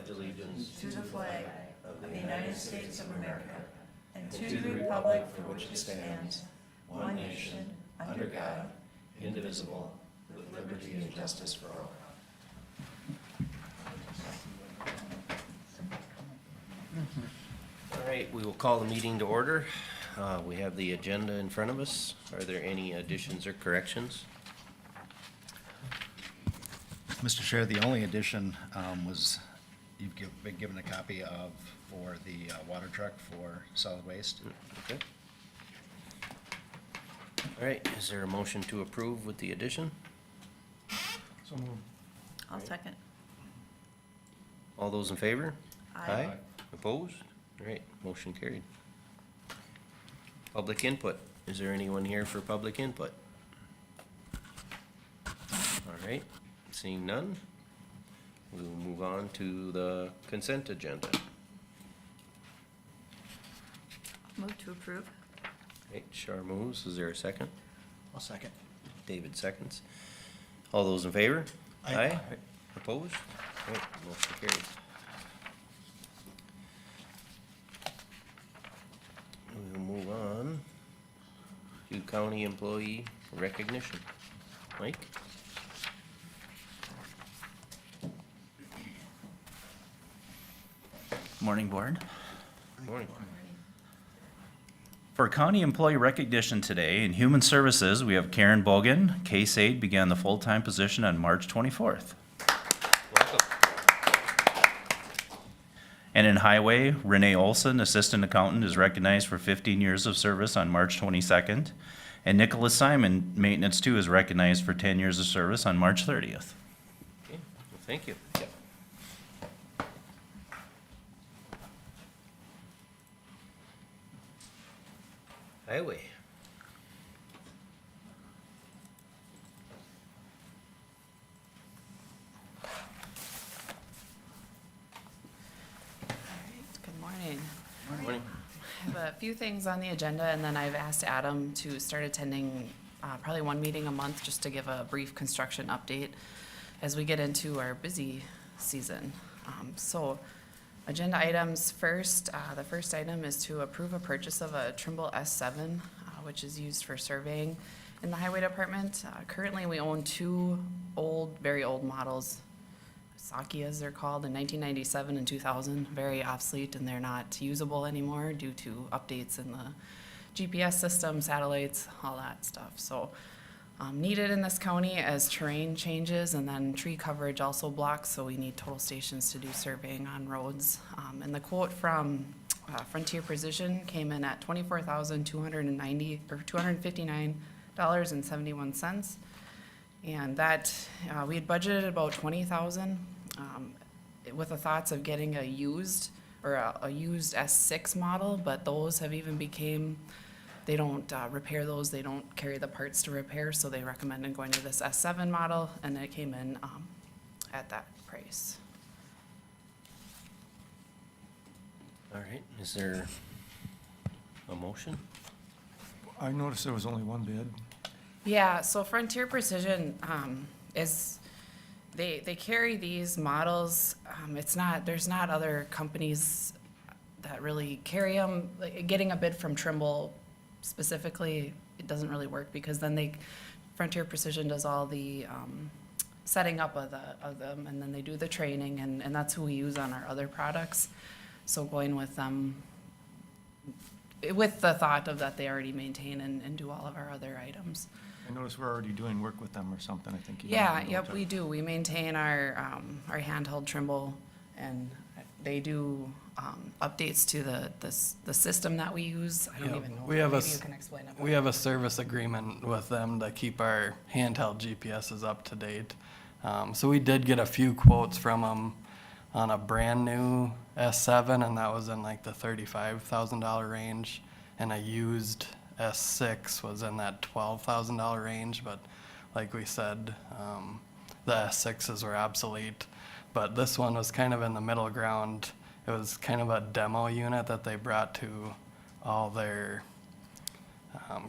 pledge allegiance to the flag of the United States of America and to the republic for which it stands, one nation, under God, indivisible, with liberty and justice for all. All right, we will call the meeting to order. We have the agenda in front of us. Are there any additions or corrections? Mr. Chair, the only addition was you've been given a copy of for the water truck for solid waste. Okay. All right, is there a motion to approve with the addition? So moved. I'll second. All those in favor? Aye. Opposed? All right, motion carried. Public input. Is there anyone here for public input? All right, seeing none, we will move on to the consent agenda. Move to approve. Right, Shar moves. Is there a second? I'll second. David seconds. All those in favor? Aye. Opposed? All right, motion carried. We'll move on to county employee recognition. Mike? Morning, Board. Morning. For county employee recognition today, in Human Services, we have Karen Bogan. Case aide began the full-time position on March 24th. Welcome. And in Highway, Renee Olson, Assistant Accountant, is recognized for 15 years of service on March 22nd. And Nicholas Simon, Maintenance 2, is recognized for 10 years of service on March 30th. Okay, well, thank you. Highway. Good morning. Morning. I have a few things on the agenda, and then I've asked Adam to start attending probably one meeting a month just to give a brief construction update as we get into our busy season. So, agenda items first. The first item is to approve a purchase of a Trimble S7, which is used for surveying in the highway department. Currently, we own two very old models, Saki as they're called, in 1997 and 2000, very obsolete, and they're not usable anymore due to updates in the GPS system, satellites, all that stuff. So needed in this county as terrain changes, and then tree coverage also blocks, so we need total stations to do surveying on roads. And the quote from Frontier Precision came in at $259.71. And that, we had budgeted about $20,000 with the thoughts of getting a used S6 model, but those have even they don't repair those, they don't carry the parts to repair, so they recommended going to this S7 model, and it came in at that price. All right, is there a motion? I noticed there was only one bid. Yeah, so Frontier Precision they carry these models. There's not other companies that really carry them. Like, getting a bid from Trimble specifically, it doesn't really work because then Frontier Precision does all the setting up of them, and then they do the training, and that's who we use on our other products. So going with them, with the thought of that they already maintain and do all of our other items. I noticed we're already doing work with them or something, I think. Yep, we do. We maintain our handheld Trimble, and they do updates to the system that we use. I don't Yep. even know. We have Maybe you can explain it. We have a service agreement with them to keep our handheld GPSs up to date. So we did get a few quotes from them on a brand new S7, and that was in like the $35,000 range, and a used S6 was in that $12,000 range, but like we said, the S6s were obsolete, but this one was kind of in the middle ground. It was kind of a demo unit that they brought to all their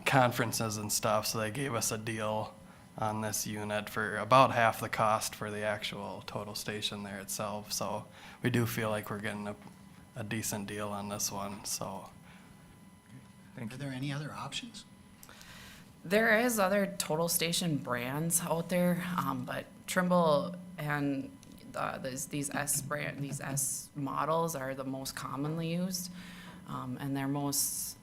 conferences and stuff, so they gave us a deal on this unit for about half the cost for the actual total station there itself. So we do feel like we're getting a decent deal on this one, so. Thank Are you. there any other options? There is other total station brands out there, but Trimble and these S models are the most commonly used, and they're most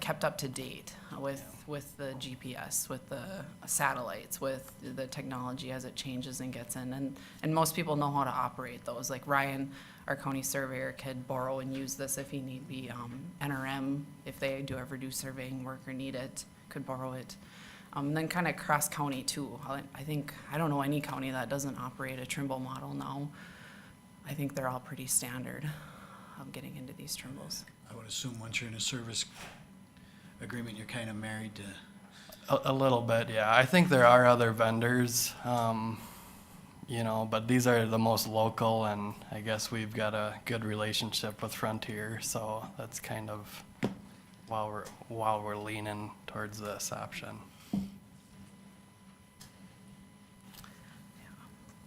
kept up to date with the GPS, with the satellites, with the technology as it changes and gets in, and most people know how to operate those. Like Ryan, our county surveyor, could borrow and use this if he need be. NRM, if they do ever do surveying work or need it, could borrow it. And then kind of cross county too. I don't know any county that doesn't operate a Trimble model now. I think they're all pretty standard of getting into these Trimbles. I would assume once you're in a service agreement, you're kind of married to. A little bit, yeah. I think there are other vendors, but these are the most local, and I guess we've got a good relationship with Frontier, so that's kind of while we're leaning towards this option.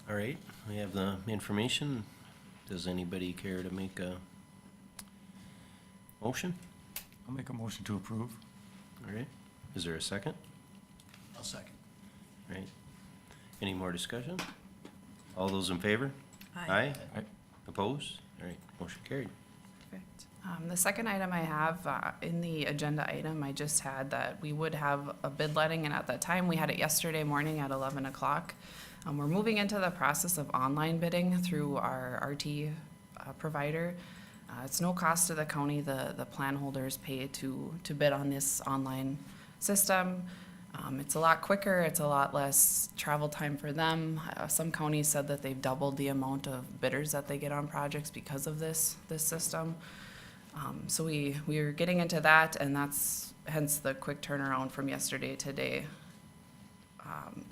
All right, we have the information. Does anybody care to make a motion? I'll make a motion to approve. All right, is there a second? I'll second. All right, any more discussion? All those in favor? Aye. Aye. Opposed? All right, motion carried. Perfect. The second item I have in the agenda item, I just had that we would have a bid letting, and at that time, we had it yesterday morning at 11 o'clock. We're moving into the process of online bidding through our RT provider. It's no cost to the county. The plan holders pay to bid on this online system. It's a lot quicker. It's a lot less travel time for them. Some counties said that they've doubled the amount of bidders that they get on projects because of this system. So we are getting into that, and that's hence the quick turnaround from yesterday to today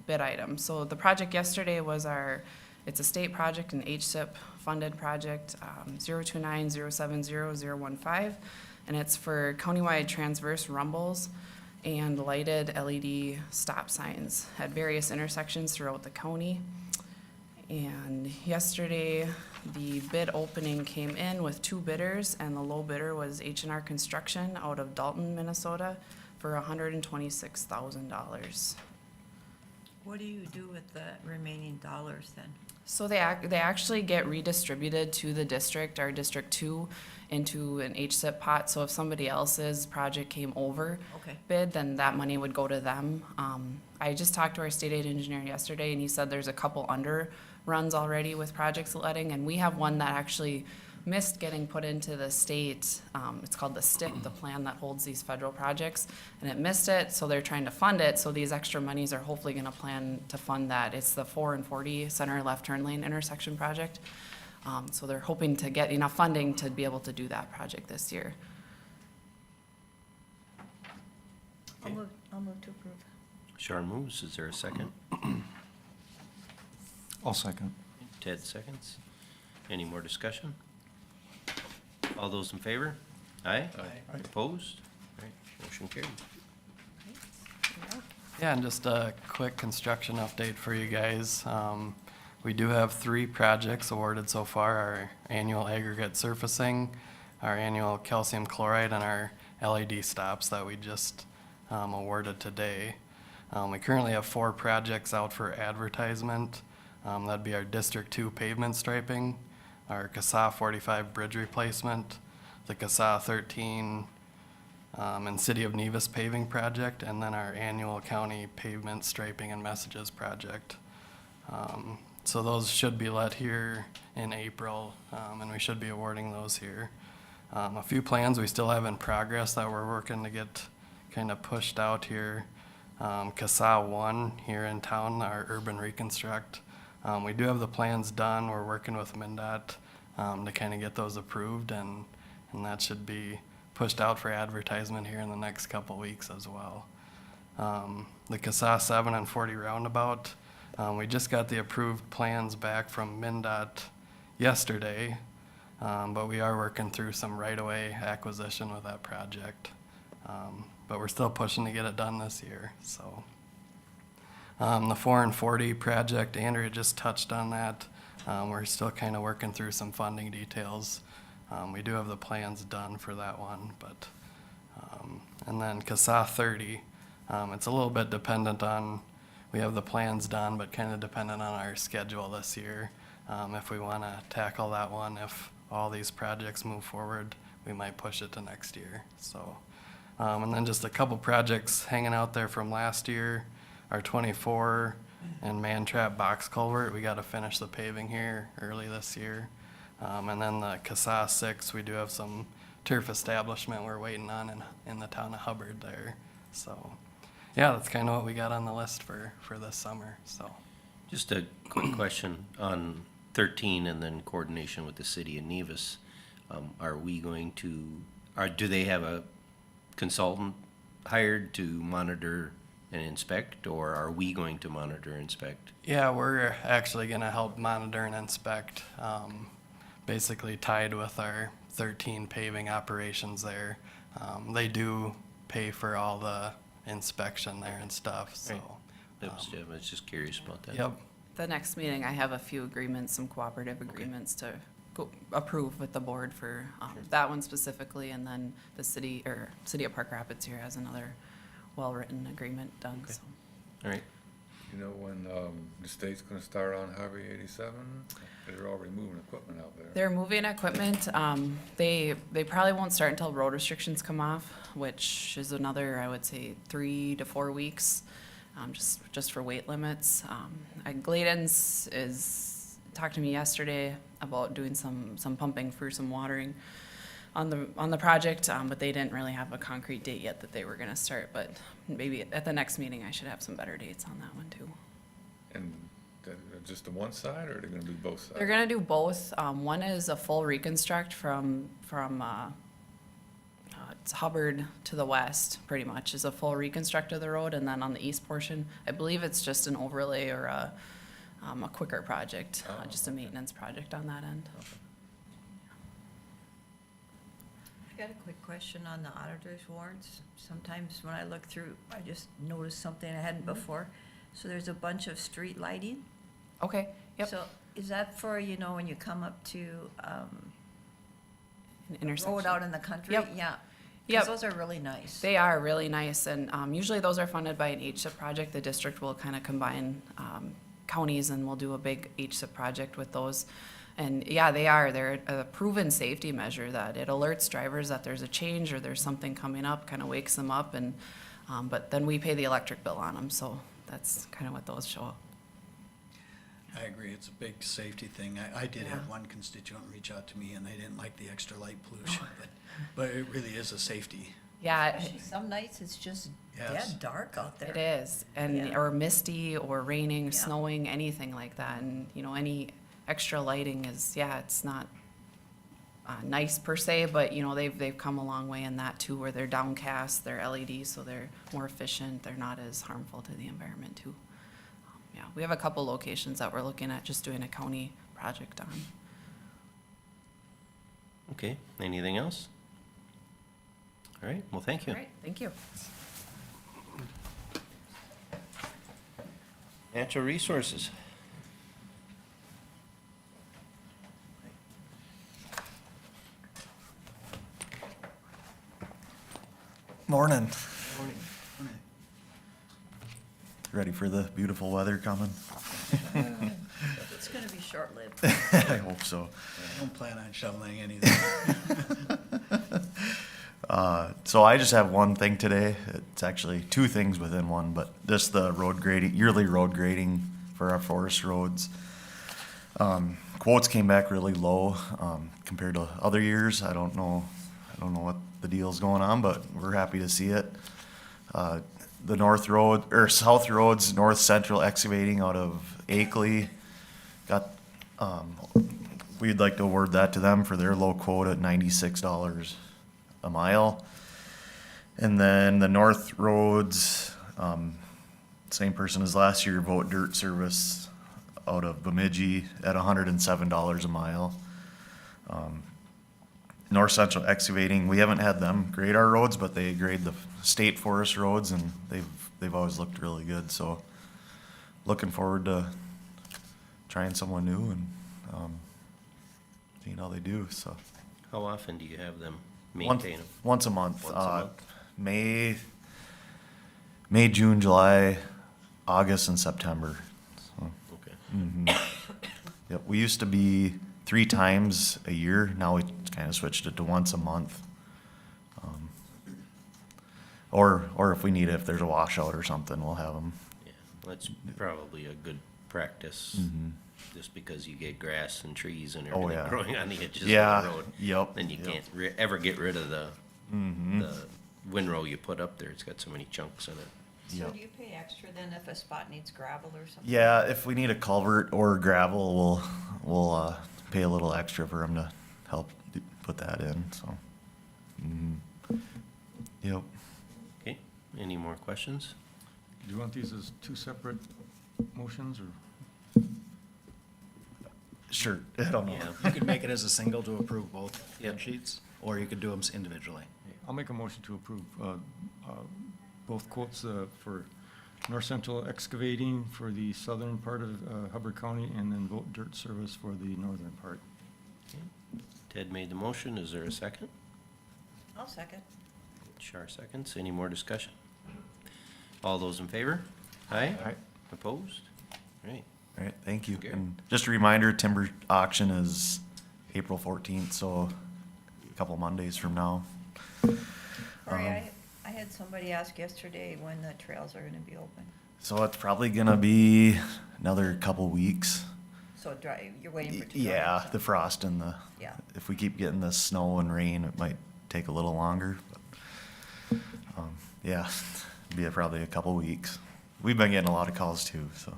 bid item. So the project yesterday was it's a state project, an HSIP funded project, 029070015, and it's for countywide transverse rumbles and lighted LED stop signs at various intersections throughout the county. And yesterday, the bid opening came in with 2 bidders, and the low bidder was H&R Construction out of Dalton, Minnesota, for $126,000. What do you do with the remaining dollars then? So they actually get redistributed to the district, our District 2, into an HSIP pot. So if somebody else's project came over Okay. bid, then that money would go to them. I just talked to our state aid engineer yesterday, and he said there's a couple underruns already with projects letting, and we have one that actually missed getting put into the state. It's called the STIP, the plan that holds these federal projects, and it missed it, so they're trying to fund it. So these extra monies are hopefully gonna plan to fund that. It's the 4 and 40 center left turn lane intersection project. So they're hoping to get enough funding to be able to do that project this year. I'll move to approve. Shar moves, is there a second? I'll second. Ted seconds. Any more discussion? All those in favor? Aye? Aye. Opposed? All right, motion carried. Yeah, and just a quick construction update for you guys. We do have 3 projects awarded so far: our annual aggregate surfacing, our annual calcium chloride, and our LED stops that we just awarded today. We currently have 4 projects out for advertisement. That'd be our District 2 pavement striping, our CASA 45 bridge replacement, the CASA 13 and City of Nevis paving project, and then our annual county pavement striping and messages project. So those should be let here in April, and we should be awarding those here. A few plans we still have in progress that we're working to get kind of pushed out here. CASA 1 here in town, our urban reconstruct. We do have the plans done. We're working with MnDOT to kind of get those approved, and that should be pushed out for advertisement here in the next couple weeks as well. The CASA 7 and 40 roundabout, we just got the approved plans back from MnDOT yesterday, but we are working through some right-of-way acquisition with that project. But we're still pushing to get it done this year, so. The 4 and 40 project, Andrea just touched on that. We're still kind of working through some funding details. We do have the plans done for that one, but, and then CASA 30, it's a little bit dependent on, we have the plans done, but kind of dependent on our schedule this year. If we want to tackle that one, if all these projects move forward, we might push it to next year, so. And then just a couple projects hanging out there from last year, our 24 and Man-Trap box culvert, we gotta finish the paving here early this year. And then the CASA 6, we do have some turf establishment we're waiting on in the town of Hubbard there. So, yeah, that's kinda what we got on the list for this summer, so. Just a quick question on 13 and then coordination with the city of Nevis. Are we going to, do they have a consultant hired to monitor and inspect, or are we going to monitor and inspect? Yeah, we're actually gonna help monitor and inspect, basically tied with our 13 paving operations there. They do pay for all the inspection there and stuff, so. Right. I was just curious about that. Yep, The next meeting, I have a few agreements, some cooperative agreements to go approve with the board for that one specifically, and then the city of Park Rapids here has another well-written agreement done, Okay. so. All right, You know when the state's gonna start on Highway 87? They're already moving equipment out there. They're moving equipment. They probably won't start until road restrictions come off, which is another, I would say, 3 to 4 weeks, just for weight limits. Gladen's talked to me yesterday about doing some pumping for some watering on the project, but they didn't really have a concrete date yet that they were gonna start, but maybe at the next meeting I should have some better dates on that one too. And just the one side, or are they gonna do both sides? They're gonna do both. One is a full reconstruct from it's Hubbard to the west, pretty much, is a full reconstruct of the road, and then on the east portion, I believe it's just an overlay or a quicker project, just a maintenance project on that end. I got a quick question on the auditor's warrants. Sometimes when I look through, I just noticed something I hadn't before. So there's a bunch of street lighting. Okay, yep. So is that for, when you come up to, An road intersection. out in the country? Yep. Yeah. Yep. Because those are really nice. They are really nice, and usually those are funded by an HSIP project. The district will kind of combine counties, and we'll do a big HSIP project with those. And yeah, they're a proven safety measure that it alerts drivers that there's a change or there's something coming up, kind of wakes them up, and but then we pay the electric bill on them, so that's kind of what those show up. I agree, it's a big safety thing. I did Yeah. have one constituent reach out to me, and they didn't like the extra light pollution, but it really is a safety. Yeah, Some nights it's just Yes. dead dark out there. it is, and Yeah. or misty or raining, Yeah. snowing, anything like that, and any extra lighting is, it's not nice per se, but they've come a long way in that too, where they're downcast, they're LEDs, so they're more efficient, they're not as harmful to the environment too. Yeah, we have a couple locations that we're looking at just doing a county project on. okay, anything else? All right, well, thank you. All right, thank you. Natural resources. Morning. Ready for the beautiful weather coming? It's gonna be short-lived. I hope so. I don't plan on shoveling anything. So I just have one thing today. It's actually two things within one, but just the road grading, yearly road grading for our forest roads. Quotes came back really low, compared to other years. I don't know what the deal's going on, but we're happy to see it. The north road, or south roads, North Central Excavating out of Akeley, got, we'd like to award that to them for their low quote at $96 a mile. And then the north roads, same person as last year, Vote Dirt Service out of Bemidji at $107 a mile. North Central Excavating, we haven't had them grade our roads, but they grade the state forest roads, and they've always looked really good, so looking forward to trying someone new and, seeing how they do, so. How often do you have them Once- maintain them? Once a month. Once a month? May, June, July, August, and September. So, Okay. yep, we used to be 3 times a year. Now we kind of switched it to once a month. Or if we need it, if there's a washout or something, we'll have them. Yeah, that's probably a good practice, just because you get grass and trees and Oh, everything yeah. growing on the edges Yeah, of the road. yep, Then you yep. can't ever get rid of the windrow you put up there. It's got so many chunks in it. So Yep. do you pay extra then if a spot needs gravel or something? Yeah, if we need a culvert or gravel, we'll pay a little extra for them to help put that in, so. Yep. Okay, any more questions? Do you want these as 2 separate motions, or? Sure, I don't know. Yeah. You could make it as a single to approve both Yep. bid sheets, or you could do them individually. I'll make a motion to approve both quotes for North Central Excavating for the southern part of Hubbard County, and then Vote Dirt Service for the northern part. Ted made the motion. Is there a second? I'll second. Char seconds. Any more discussion? All those in favor? Aye. Aye. Opposed? Right. All right, thank you. Okay. And just a reminder, timber auction is April 14th, so a couple Mondays from now. Sorry, I had somebody ask yesterday when the trails are gonna be open. So it's probably gonna be another couple weeks. So dry, you're waiting for it to dry? Yeah, the frost and Yeah. if we keep getting the snow and rain, it might take a little longer. But, yeah, be probably a couple weeks. We've been getting a lot of calls too, so.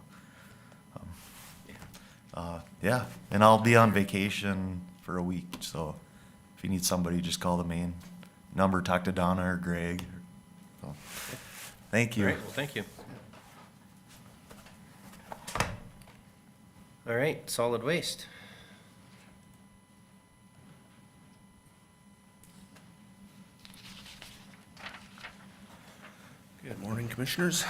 Yeah, and I'll be on vacation for a week, so if you need somebody, just call the main number, talk to Donna or Greg. So, thank All you. right, well, thank you. All right, solid waste. Good morning, Commissioners.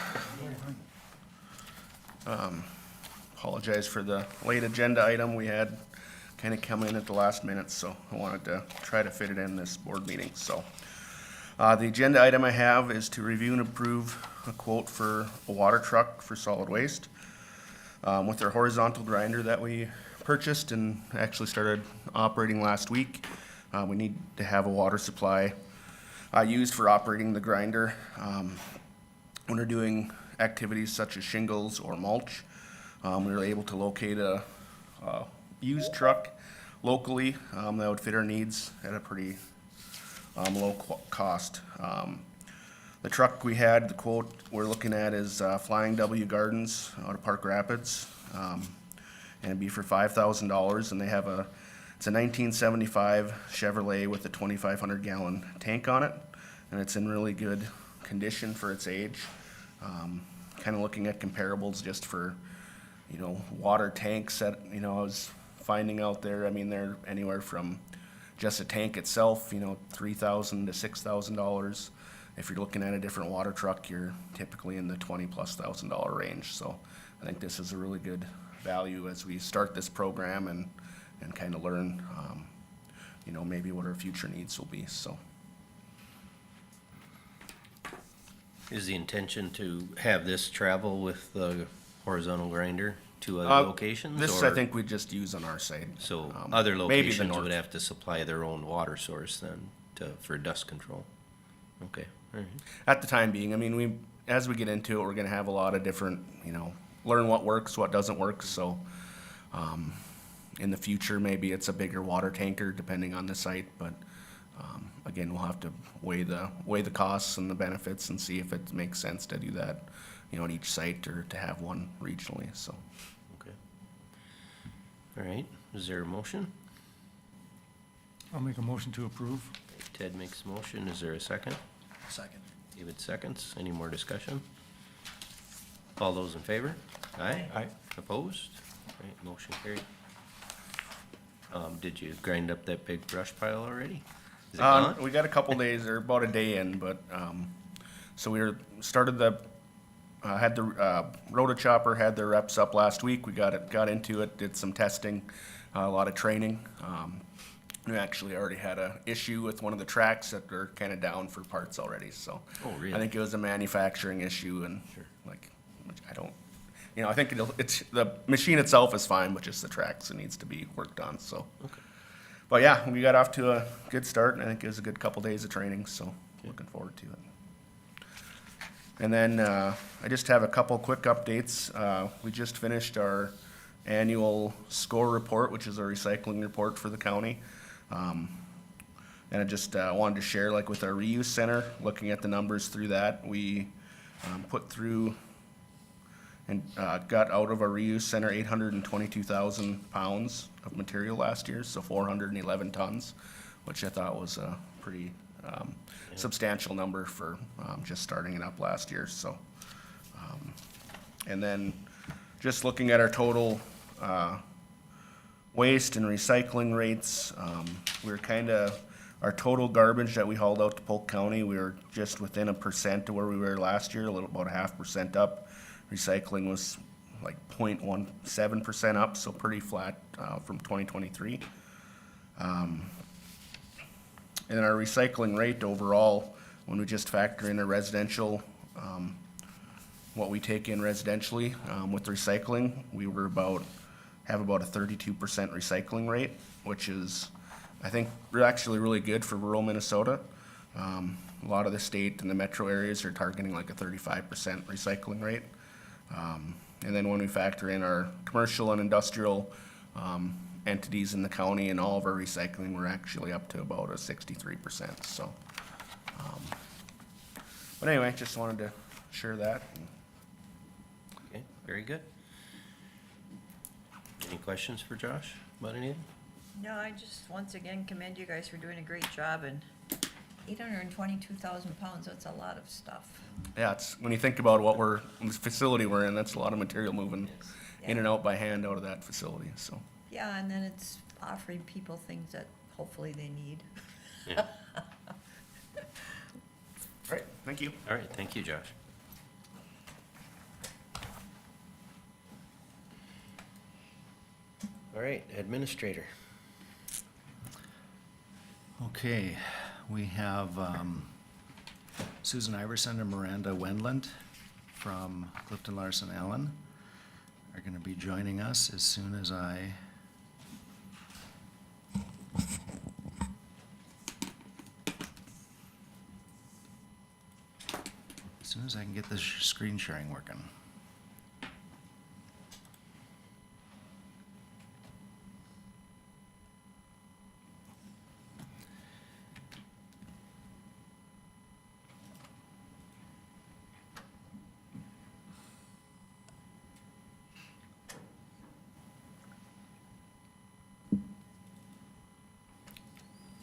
Apologize for the late agenda item. We had kind of come in at the last minute, so I wanted to try to fit it in this board meeting. So the agenda item I have is to review and approve a quote for a water truck for solid waste. With our horizontal grinder that we purchased and actually started operating last week, we need to have a water supply used for operating the grinder. When we're doing activities such as shingles or mulch, we were able to locate a used truck locally that would fit our needs at a pretty low cost. The truck we had, the quote we're looking at is Flying W Gardens out of Park Rapids, and it'd be for $5,000. And they have it's a 1975 Chevrolet with a 2,500 gallon tank on it, and it's in really good condition for its age. Kind of looking at comparables just for, water tanks that, I was finding out there. I mean, they're anywhere from just a tank itself, $3,000 to $6,000. If you're looking at a different water truck, you're typically in the $20,000+ range. So I think this is a really good value as we start this program and kind of learn, maybe what our future needs will be, so. Is the intention to have this travel with the horizontal grinder to other locations? This, or- I think we just use on our side. So maybe other the locations would north. have to supply their own water source then for dust control? Okay, all right. At the time being, I mean, as we get into it, we're gonna have a lot of different, learn what works, what doesn't work, so, in the future, maybe it's a bigger water tanker depending on the site, but, again, we'll have to weigh the costs and the benefits and see if it makes sense to do that, at each site or to have one regionally, so. Okay. All right, is there a motion? I'll make a motion to approve. Ted makes a motion, is there a second? Second. David seconds, any more discussion? All those in favor? Aye. Aye. Opposed? All right, motion carried. Did you grind up that big brush pile already? Is it gone? We got a couple days, or about a day in, but, so started the had the Rotochopper had their reps up last week. We got into it, did some testing, a lot of training. We actually already had a issue with one of the tracks that are kind of down for parts already. So Oh, really? I think it was a manufacturing issue, and which I don't. I think it's the machine itself is fine, but just the tracks it needs to be worked on. So, but yeah, we got off to a good start, and I think it was a good couple days of training. So, looking forward to it. And then I just have a couple quick updates. We just finished our annual score report, which is a recycling report for the county. And I just wanted to share, like with our reuse center, looking at the numbers through that, we put through and got out of our reuse center 822,000 pounds of material last year, so 411 tons, which I thought was a pretty substantial number for just starting it up last year. So, and then just looking at our total waste and recycling rates, we're our total garbage that we hauled out to Polk County, we were just within 1% of where we were last year, about 0.5% up. Recycling was like 0.17% up, so pretty flat from 2023. And then our recycling rate overall, when we just factor in a residential, what we take in residentially with recycling, we were have about a 32% recycling rate, which is, I think, actually really good for rural Minnesota. A lot of the state and the metro areas are targeting like a 35% recycling rate. And then when we factor in our commercial and industrial entities in the county and all of our recycling, we're actually up to about a 63%. So, but anyway, just wanted to share that. Okay, very good. Any questions for Josh about anything? No, I just once again commend you guys for doing a great job, and 822,000 pounds, that's a lot of stuff. Yeah, it's, when you think about the facility we're in, that's a lot of material moving in and out by hand out of that facility, so. Yeah, and then it's offering people things that hopefully they need. Yeah. Right, thank you. All right, thank you, Josh. All right, administrator. Okay, we have Susan Iverson and Miranda Wendland from Clifton Larson Allen are going to be joining us as soon as I can get this screen sharing working.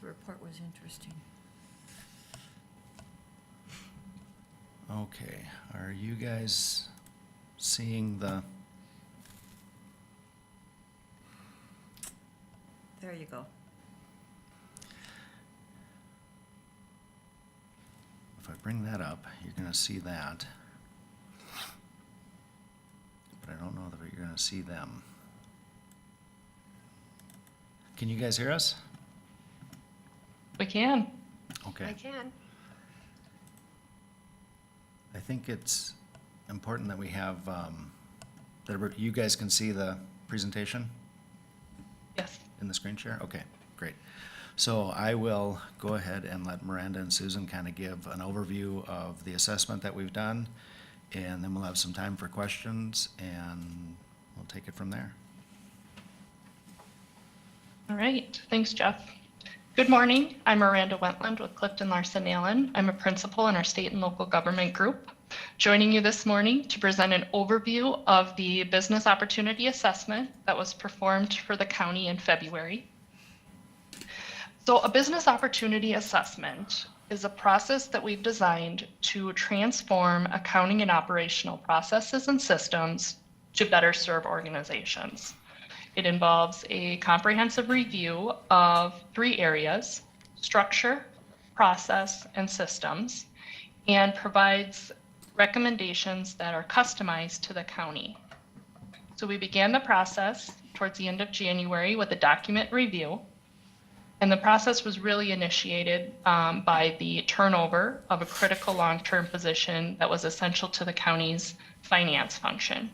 The report was interesting. Okay, are you guys seeing There you go. if I bring that up, you're gonna see that. But I don't know that you're gonna see them. Can you guys hear us? We can. Okay. can. I think it's important that we have, you guys can see the presentation Yes. in the screen share? Okay, great. So I will go ahead and let Miranda and Susan kind of give an overview of the assessment that we've done, and then we'll have some time for questions, and we'll take it from there. All right. Thanks, Jeff. Good morning. I'm Miranda Wendland with Clifton Larson Allen. I'm a principal in our state and local government group. Joining you this morning to present an overview of the business opportunity assessment that was performed for the county in February. So a business opportunity assessment is a process that we've designed to transform accounting and operational processes and systems to better serve organizations. It involves a comprehensive review of 3 areas: structure, process, and systems, and provides recommendations that are customized to the county. So we began the process towards the end of January with a document review. And the process was really initiated by the turnover of a critical long-term position that was essential to the county's finance function.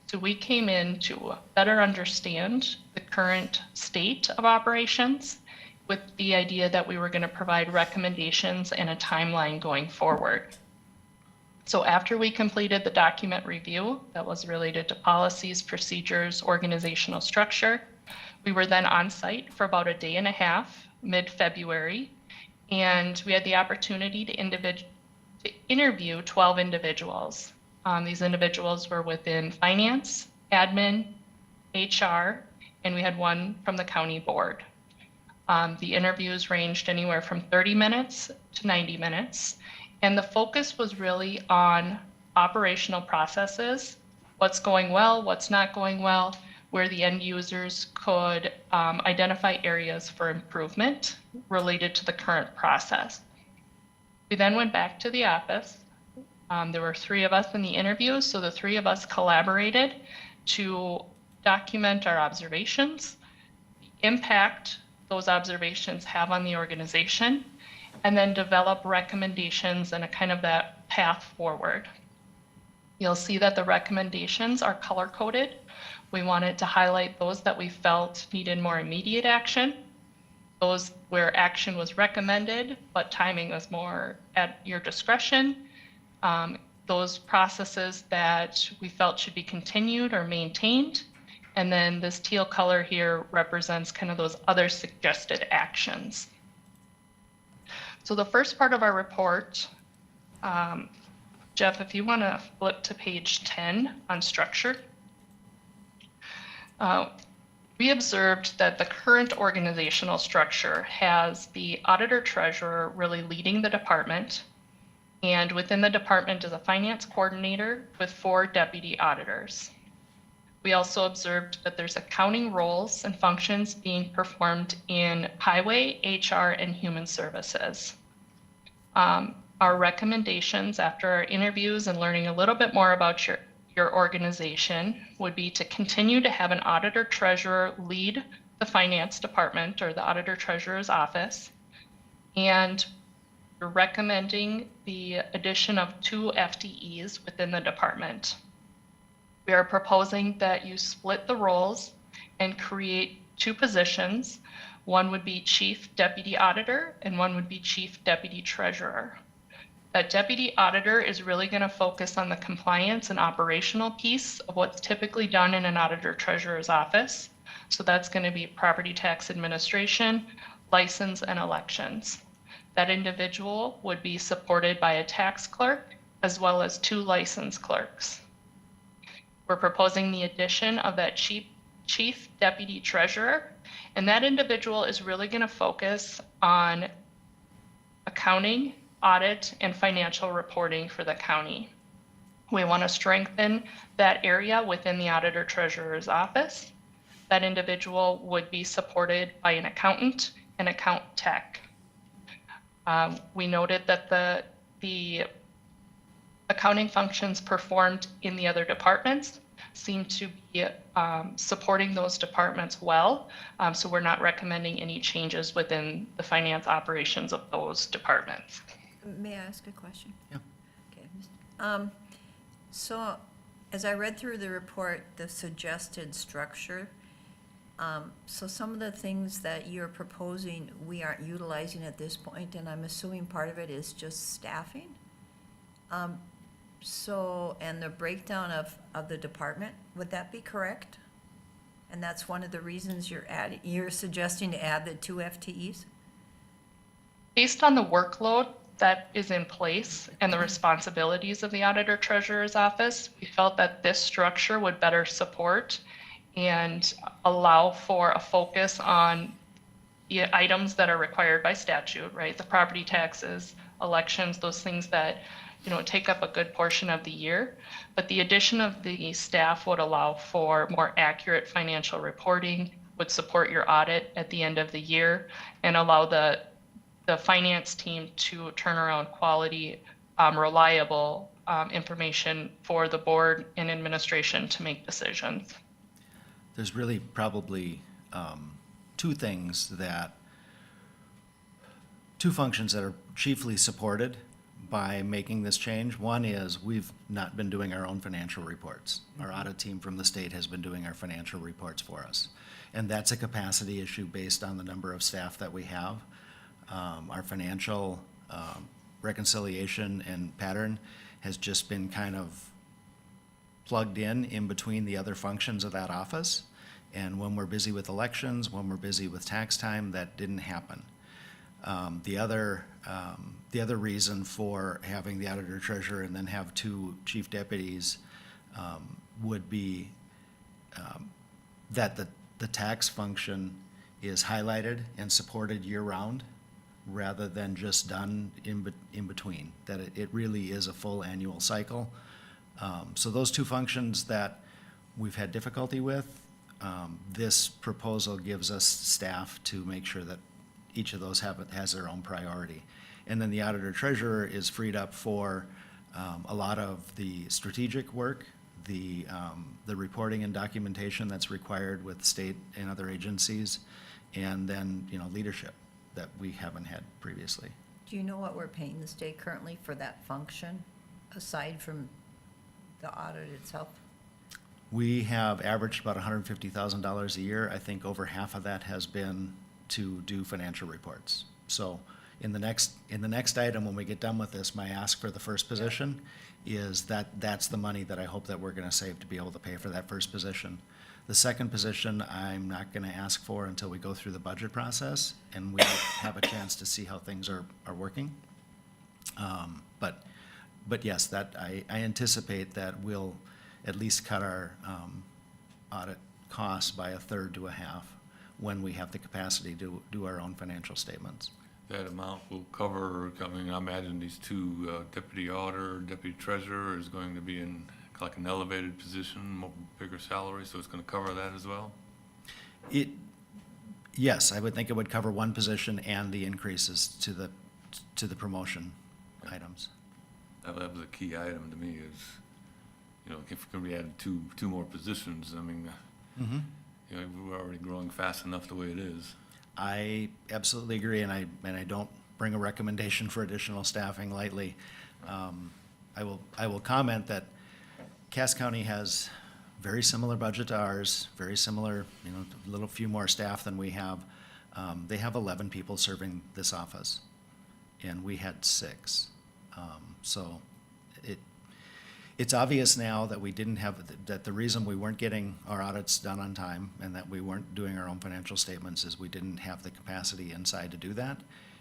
So we came in to better understand the current state of operations with the idea that we were going to provide recommendations and a timeline going forward. So after we completed the document review that was related to policies, procedures, organizational structure, we were then on site for about a day and a half, mid-February, and we had the opportunity to interview 12 individuals. These individuals were within finance, admin, HR, and we had one from the county board. The interviews ranged anywhere from 30 minutes to 90 minutes, and the focus was really on operational processes, what's going well, what's not going well, where the end users could identify areas for improvement related to the current process. We then went back to the office. There were 3 of us in the interview, so the 3 of us collaborated to document our observations, the impact those observations have on the organization, and then develop recommendations and a kind of that path forward. You'll see that the recommendations are color-coded. We wanted to highlight those that we felt needed more immediate action, those where action was recommended, but timing was more at your discretion, those processes that we felt should be continued or maintained, and then this teal color here represents kind of those other suggested actions. So the first part of our report, Jeff, if you want to flip to page 10 on structure. We observed that the current organizational structure has the auditor treasurer really leading the department, and within the department is a finance coordinator with 4 deputy auditors. We also observed that there's accounting roles and functions being performed in highway, HR, and human services. Our recommendations after our interviews and learning a little bit more about your organization would be to continue to have an auditor treasurer lead the finance department or the auditor treasurer's office. And we're recommending the addition of 2 FTEs within the department. We are proposing that you split the roles and create 2 positions. One would be chief deputy auditor and one would be chief deputy treasurer. That deputy auditor is really going to focus on the compliance and operational piece of what's typically done in an auditor treasurer's office. So that's going to be property tax administration, license, and elections. That individual would be supported by a tax clerk as well as 2 license clerks. We're proposing the addition of that chief deputy treasurer, and that individual is really going to focus on accounting, audit, and financial reporting for the county. We want to strengthen that area within the auditor treasurer's office. That individual would be supported by an accountant and account tech. We noted that the accounting functions performed in the other departments seem to be supporting those departments well. So we're not recommending any changes within the finance operations of those departments. May I ask a question? Yeah. Okay. So as I read through the report, the suggested structure, so some of the things that you're proposing, we aren't utilizing at this point, and I'm assuming part of it is just staffing. So, and the breakdown of the department, would that be correct? And that's one of the reasons you're suggesting to add the 2 FTEs? Based on the workload that is in place and the responsibilities of the auditor treasurer's office, we felt that this structure would better support and allow for a focus on the items that are required by statute, right? The property taxes, elections, those things that, take up a good portion of the year. But the addition of the staff would allow for more accurate financial reporting, would support your audit at the end of the year, and allow the finance team to turn around quality, reliable information for the board and administration to make decisions. There's really probably two functions that are chiefly supported by making this change. One is we've not been doing our own financial reports. Our audit team from the state has been doing our financial reports for us. And that's a capacity issue based on the number of staff that we have. Our financial reconciliation and pattern has just been kind of plugged in between the other functions of that office. And when we're busy with elections, when we're busy with tax time, that didn't happen. The other reason for having the auditor treasurer and then have two chief deputies would be that the tax function is highlighted and supported year-round rather than just done in between, that it really is a full annual cycle. So those two functions that we've had difficulty with, this proposal gives us staff to make sure that each of those has their own priority. And then the auditor treasurer is freed up for a lot of the strategic work, the reporting and documentation that's required with state and other agencies, and then, leadership that we haven't had previously. Do you know what we're paying the state currently for that function, aside from the audit itself? We have averaged about $150,000 a year. I think over half of that has been to do financial reports. So in the next item, when we get done with this, my ask for the first position is that's the money that I hope that we're gonna save to be able to pay for that first position. The second position, I'm not gonna ask for until we go through the budget process and we have a chance to see how things are working. But yes, that I anticipate that we'll at least cut our audit costs by a third to a half when we have the capacity to do our own financial statements. That amount will cover, I imagine these two deputy auditor, deputy treasurer is going to be in like an elevated position, bigger salary, so it's going to cover that as well? Yes, I would think it would cover one position and the increases to the promotion items. That was a key item to me is, if we're going to be adding two more positions, we're already growing fast enough the way it is. I absolutely agree, and I don't bring a recommendation for additional staffing lightly. I will comment that Cass County has very similar budget to ours, very similar, a little few more staff than we have. They have 11 people serving this office, and we had 6. So it's obvious now that we didn't have, that the reason we weren't getting our audits done on time and that we weren't doing our own financial statements is we didn't have the capacity inside to do that,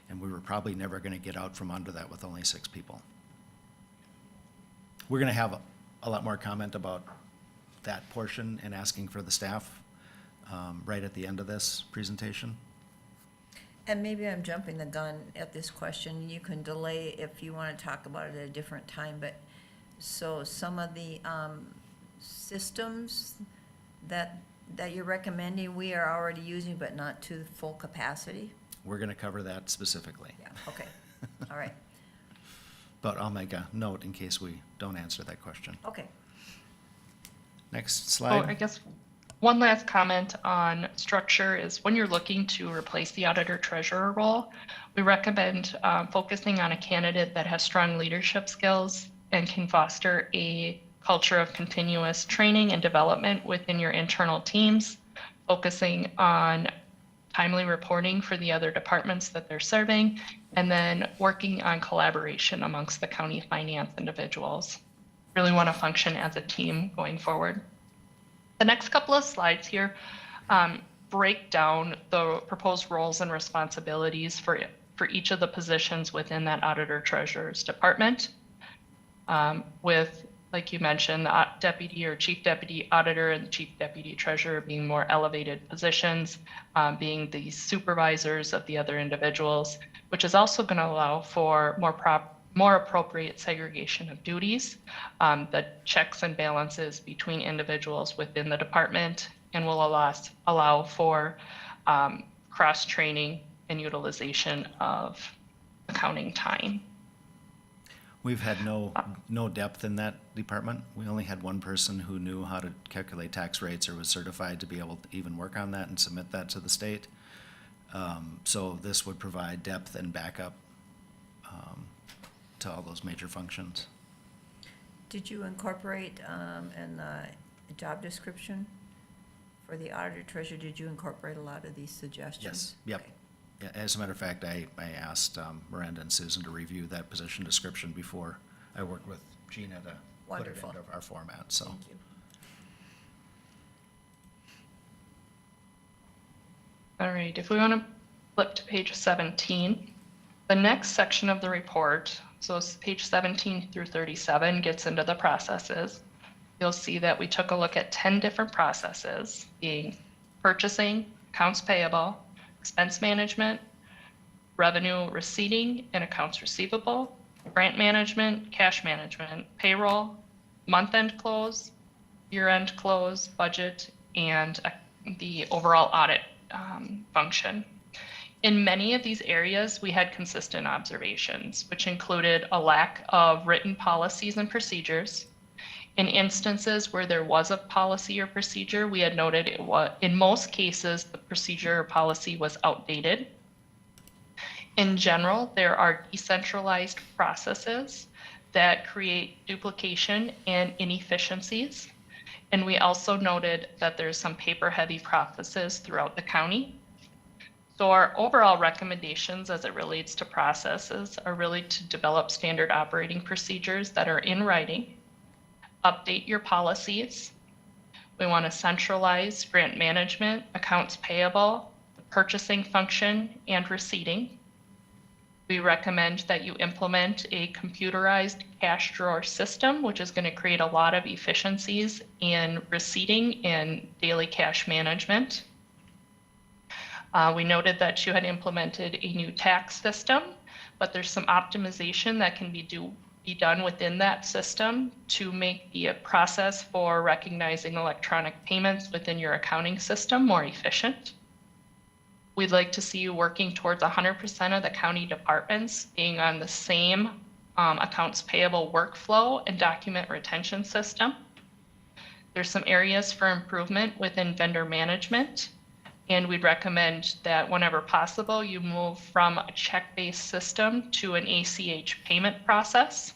and we were probably never gonna get out from under that with only 6 people. We're gonna have a lot more comment about that portion and asking for the staff right at the end of this presentation. And maybe I'm jumping the gun at this question. You can delay if you want to talk about it at a different time, but so some of the systems that you're recommending, we are already using, but not to full capacity? We're gonna cover that specifically. Yeah, okay, all right, But I'll make a note in case we don't answer that question. okay. Next Oh, slide. I guess one last comment on structure is when you're looking to replace the auditor treasurer role, we recommend focusing on a candidate that has strong leadership skills and can foster a culture of continuous training and development within your internal teams, focusing on timely reporting for the other departments that they're serving, and then working on collaboration amongst the county finance individuals. Really want to function as a team going forward. The next couple of slides here break down the proposed roles and responsibilities for each of the positions within that auditor treasurer's department. With, like you mentioned, the deputy or chief deputy auditor and the chief deputy treasurer being more elevated positions, being the supervisors of the other individuals, which is also going to allow for more appropriate segregation of duties, the checks and balances between individuals within the department, and will allow for cross-training and utilization of accounting time. We've had no depth in that department. We only had one person who knew how to calculate tax rates or was certified to be able to even work on that and submit that to the state. So this would provide depth and backup to all those major functions. Did you incorporate in the job description for the auditor treasurer, did you incorporate a lot of these suggestions? Yes, yep. Okay. Yeah, as a matter of fact, I asked Miranda and Susan to review that position description before I worked with Gina to put it Wonderful. into our format, so. Thank you. All right, if we want to flip to page 17, the next section of the report, so it's page 17 through 37, gets into the processes. You'll see that we took a look at 10 different processes, being purchasing, accounts payable, expense management, revenue receiving and accounts receivable, grant management, cash management, payroll, month-end close, year-end close, budget, and the overall audit function. In many of these areas, we had consistent observations, which included a lack of written policies and procedures. In instances where there was a policy or procedure, we had noted it was, in most cases, the procedure or policy was outdated. In general, there are decentralized processes that create duplication and inefficiencies. And we also noted that there's some paper-heavy processes throughout the county. So our overall recommendations as it relates to processes are really to develop standard operating procedures that are in writing, update your policies. We want to centralize grant management, accounts payable, the purchasing function, and receipting. We recommend that you implement a computerized cash drawer system, which is going to create a lot of efficiencies in receipting and daily cash management. We noted that you had implemented a new tax system, but there's some optimization that can be done within that system to make the process for recognizing electronic payments within your accounting system more efficient. We'd like to see you working towards 100% of the county departments being on the same accounts payable workflow and document retention system. There's some areas for improvement within vendor management, and we'd recommend that whenever possible, you move from a check-based system to an ACH payment process.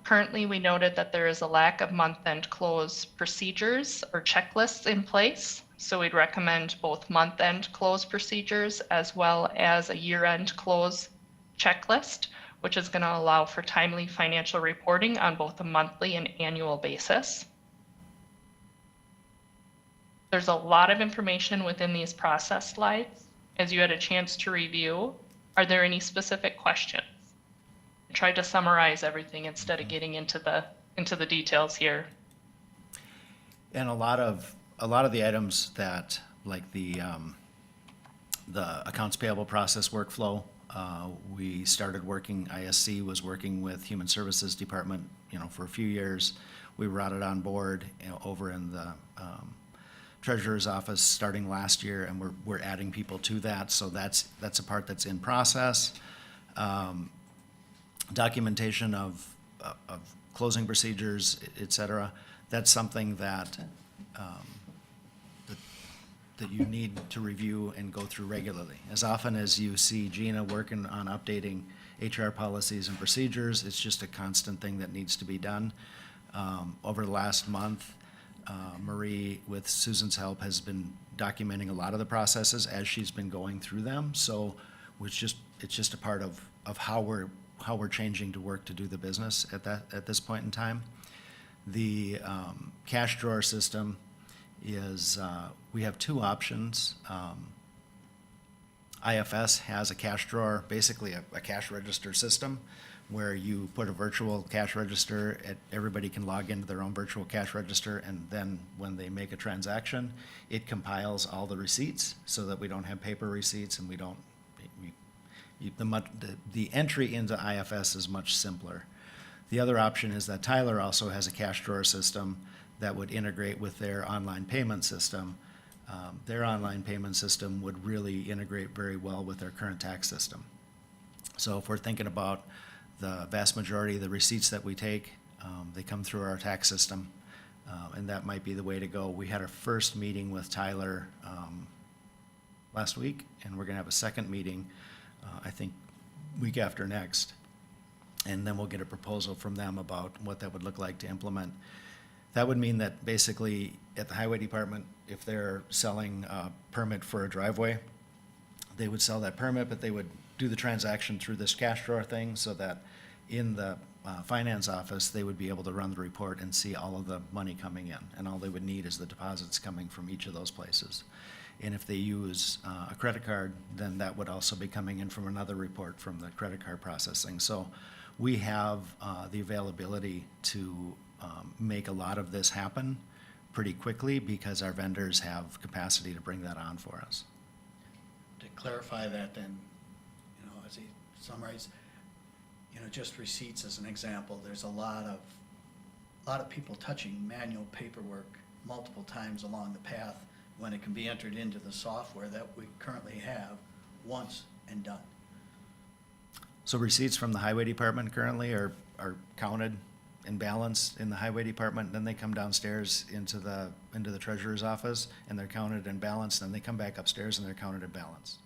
Currently, we noted that there is a lack of month-end close procedures or checklists in place. So we'd recommend both month-end close procedures as well as a year-end close checklist, which is going to allow for timely financial reporting on both a monthly and annual basis. There's a lot of information within these process slides. As you had a chance to review, are there any specific questions? I tried to summarize everything instead of getting into the details here. And a lot of the items that, like the accounts payable process workflow, we started working, ISC was working with Human Services Department, for a few years. We brought it on board, over in the Treasurer's office starting last year, and we're adding people to that. So that's a part that's in process. Documentation of closing procedures, et cetera. That's something that that you need to review and go through regularly. As often as you see Gina working on updating HR policies and procedures, it's just a constant thing that needs to be done. Over the last month, Marie, with Susan's help, has been documenting a lot of the processes as she's been going through them. So it's just a part of how we're changing to work to do the business at this point in time. The cash drawer system is, we have two options. IFS has a cash drawer, basically a cash register system, where you put a virtual cash register, everybody can log into their own virtual cash register, and then when they make a transaction, it compiles all the receipts so that we don't have paper receipts, and the entry into IFS is much simpler. The other option is that Tyler also has a cash drawer system that would integrate with their online payment system. Their online payment system would really integrate very well with their current tax system. So if we're thinking about The vast majority of the receipts that we take, they come through our tax system, and that might be the way to go. We had our first meeting with Tyler last week, and we're gonna have a second meeting, I think, week after next. And then we'll get a proposal from them about what that would look like to implement. That would mean that basically at the highway department, if they're selling a permit for a driveway, they would sell that permit, but they would do the transaction through this cash drawer thing so that in the finance office, they would be able to run the report and see all of the money coming in. And all they would need is the deposits coming from each of those places. And if they use a credit card, then that would also be coming in from another report from the credit card processing. So we have the availability to make a lot of this happen pretty quickly because our vendors have capacity to bring that on for us. To clarify that then, you know, as he summarized, you know, just receipts as an example, there's a lot of people touching manual paperwork multiple times along the path when it can be entered into the software that we currently have once and done. So receipts from the highway department currently are counted and balanced in the highway department, then they come downstairs into the treasurer's office, and they're counted and balanced, and they come back upstairs and they're counted and balanced.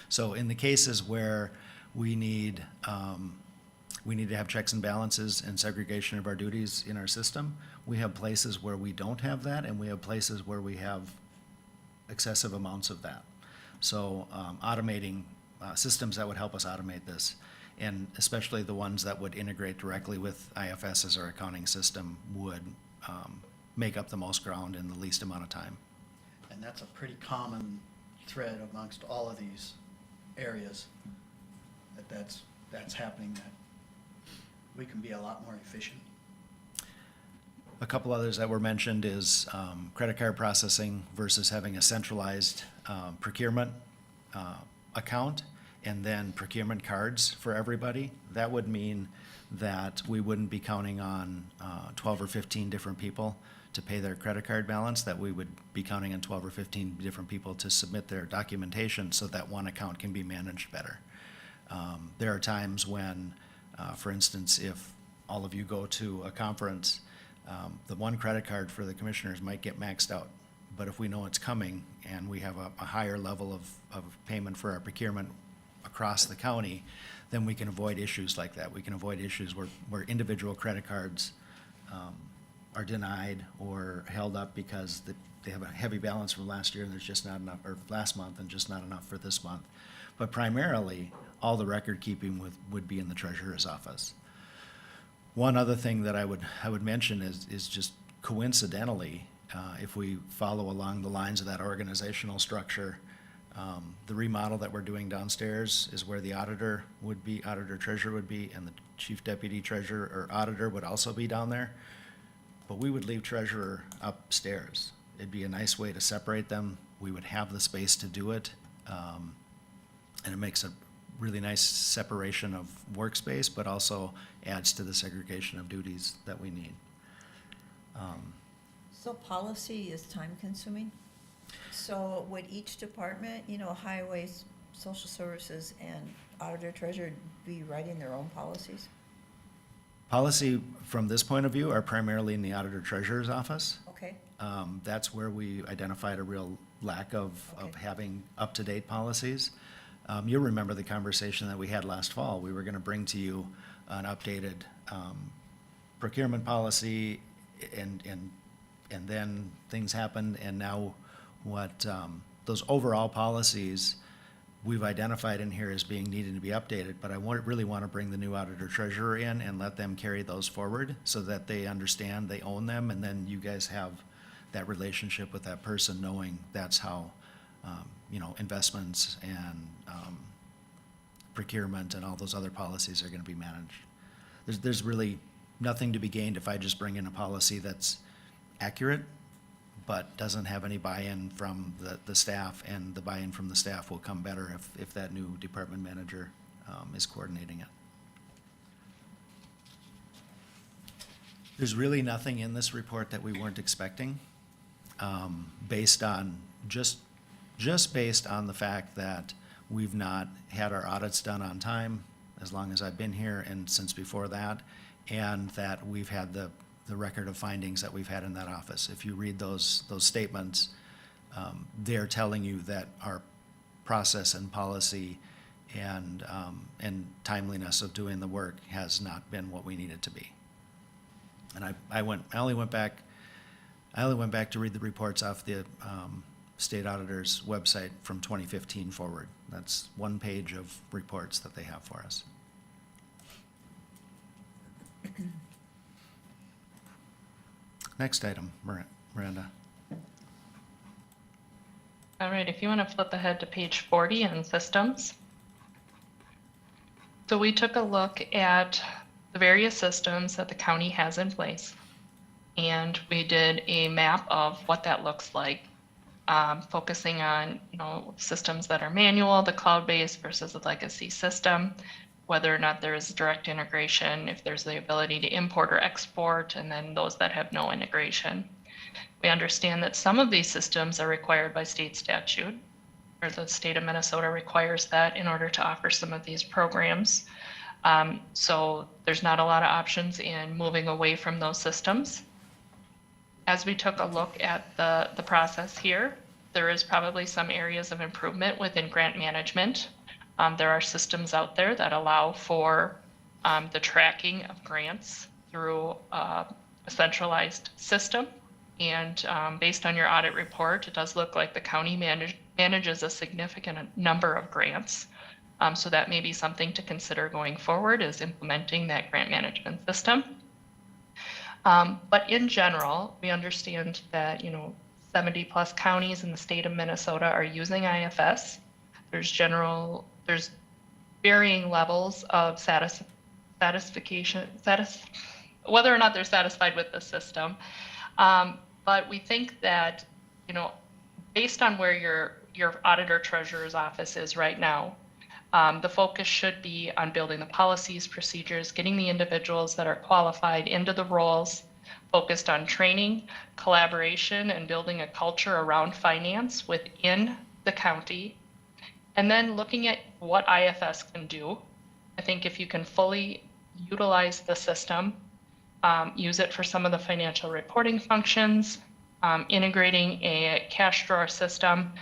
So in the cases where we need to have checks and balances and segregation of our duties in our system, we have places where we don't have that, and we have places where we have excessive amounts of that. So automating systems that would help us automate this, and especially the ones that would integrate directly with IFS as our accounting system would make up the most ground in the least amount of time. And that's a pretty common thread amongst all of these areas, that's happening, that we can be a lot more efficient. A couple others that were mentioned is credit card processing versus having a centralized procurement account and then procurement cards for everybody. That would mean that we wouldn't be counting on 12 or 15 different people to pay their credit card balance, that we would be counting on 12 or 15 different people to submit their documentation so that one account can be managed better. There are times when, for instance, if all of you go to a conference, the one credit card for the commissioners might get maxed out. But if we know it's coming and we have a higher level of payment for our procurement across the county, then we can avoid issues like that. We can avoid issues where individual credit cards are denied or held up because they have a heavy balance from last year and there's just not enough, or last month and just not enough for this month. But primarily, all the record keeping would be in the treasurer's office. One other thing that I would mention is just coincidentally, if we follow along the lines of that organizational structure, the remodel that we're doing downstairs is where the auditor would be, auditor treasurer would be, and the chief deputy treasurer or auditor would also be down there. But we would leave treasurer upstairs. It'd be a nice way to separate them. We would have the space to do it. And it makes a really nice separation of workspace, but also adds to the segregation of duties that we need. So policy is time consuming? So would each department, you know, highways, social services, and auditor treasurer be writing their own policies? Policy from this point of view are primarily in the auditor treasurer's office. Okay, That's where we identified a real lack of Okay. having up-to-date policies. You'll remember the conversation that we had last fall. We were gonna bring to you an updated procurement policy, and then things happened, and now those overall policies we've identified in here as being needed to be updated, but I really want to bring the new auditor treasurer in and let them carry those forward so that they understand, they own them, and then you guys have that relationship with that person, knowing that's how, investments and procurement and all those other policies are going to be managed. There's really nothing to be gained if I just bring in a policy that's accurate, but doesn't have any buy-in from the staff, and the buy-in from the staff will come better if that new department manager is coordinating it. There's really nothing in this report that we weren't expecting, based on, just based on the fact that we've not had our audits done on time. as long as I've been here and since before that, and that we've had the record of findings that we've had in that office. If you read those statements, they're telling you that our process and policy and timeliness of doing the work has not been what we need it to be. And I only went back to read the reports off the state auditor's website from 2015 forward. That's one page of reports that they have for us. Next item, Miranda. All right, if you want to flip ahead to page 40 on systems. So we took a look at the various systems that the county has in place, and we did a map of what that looks like, focusing on systems that are manual, the cloud-based versus the legacy system, whether or not there is direct integration, if there's the ability to import or export, and then those that have no integration. We understand that some of these systems are required by state statute, or the state of Minnesota requires that in order to offer some of these programs. So there's not a lot of options in moving away from those systems. As we took a look at the process here, there is probably some areas of improvement within grant management. There are systems out there that allow for the tracking of grants through a centralized system. And based on your audit report, it does look like the county manages a significant number of grants. So that may be something to consider going forward, is implementing that grant management system. But in general, we understand that 70 plus counties in the state of Minnesota are using IFS. There's varying levels of satisfaction, whether or not they're satisfied with the system. But we think that, based on where your auditor treasurer's office is right now, the focus should be on building the policies, procedures, getting the individuals that are qualified into the roles, focused on training, collaboration, and building a culture around finance within the county. And then looking at what IFS can do. I think if you can fully utilize the system, use it for some of the financial reporting functions, integrating a cash drawer system.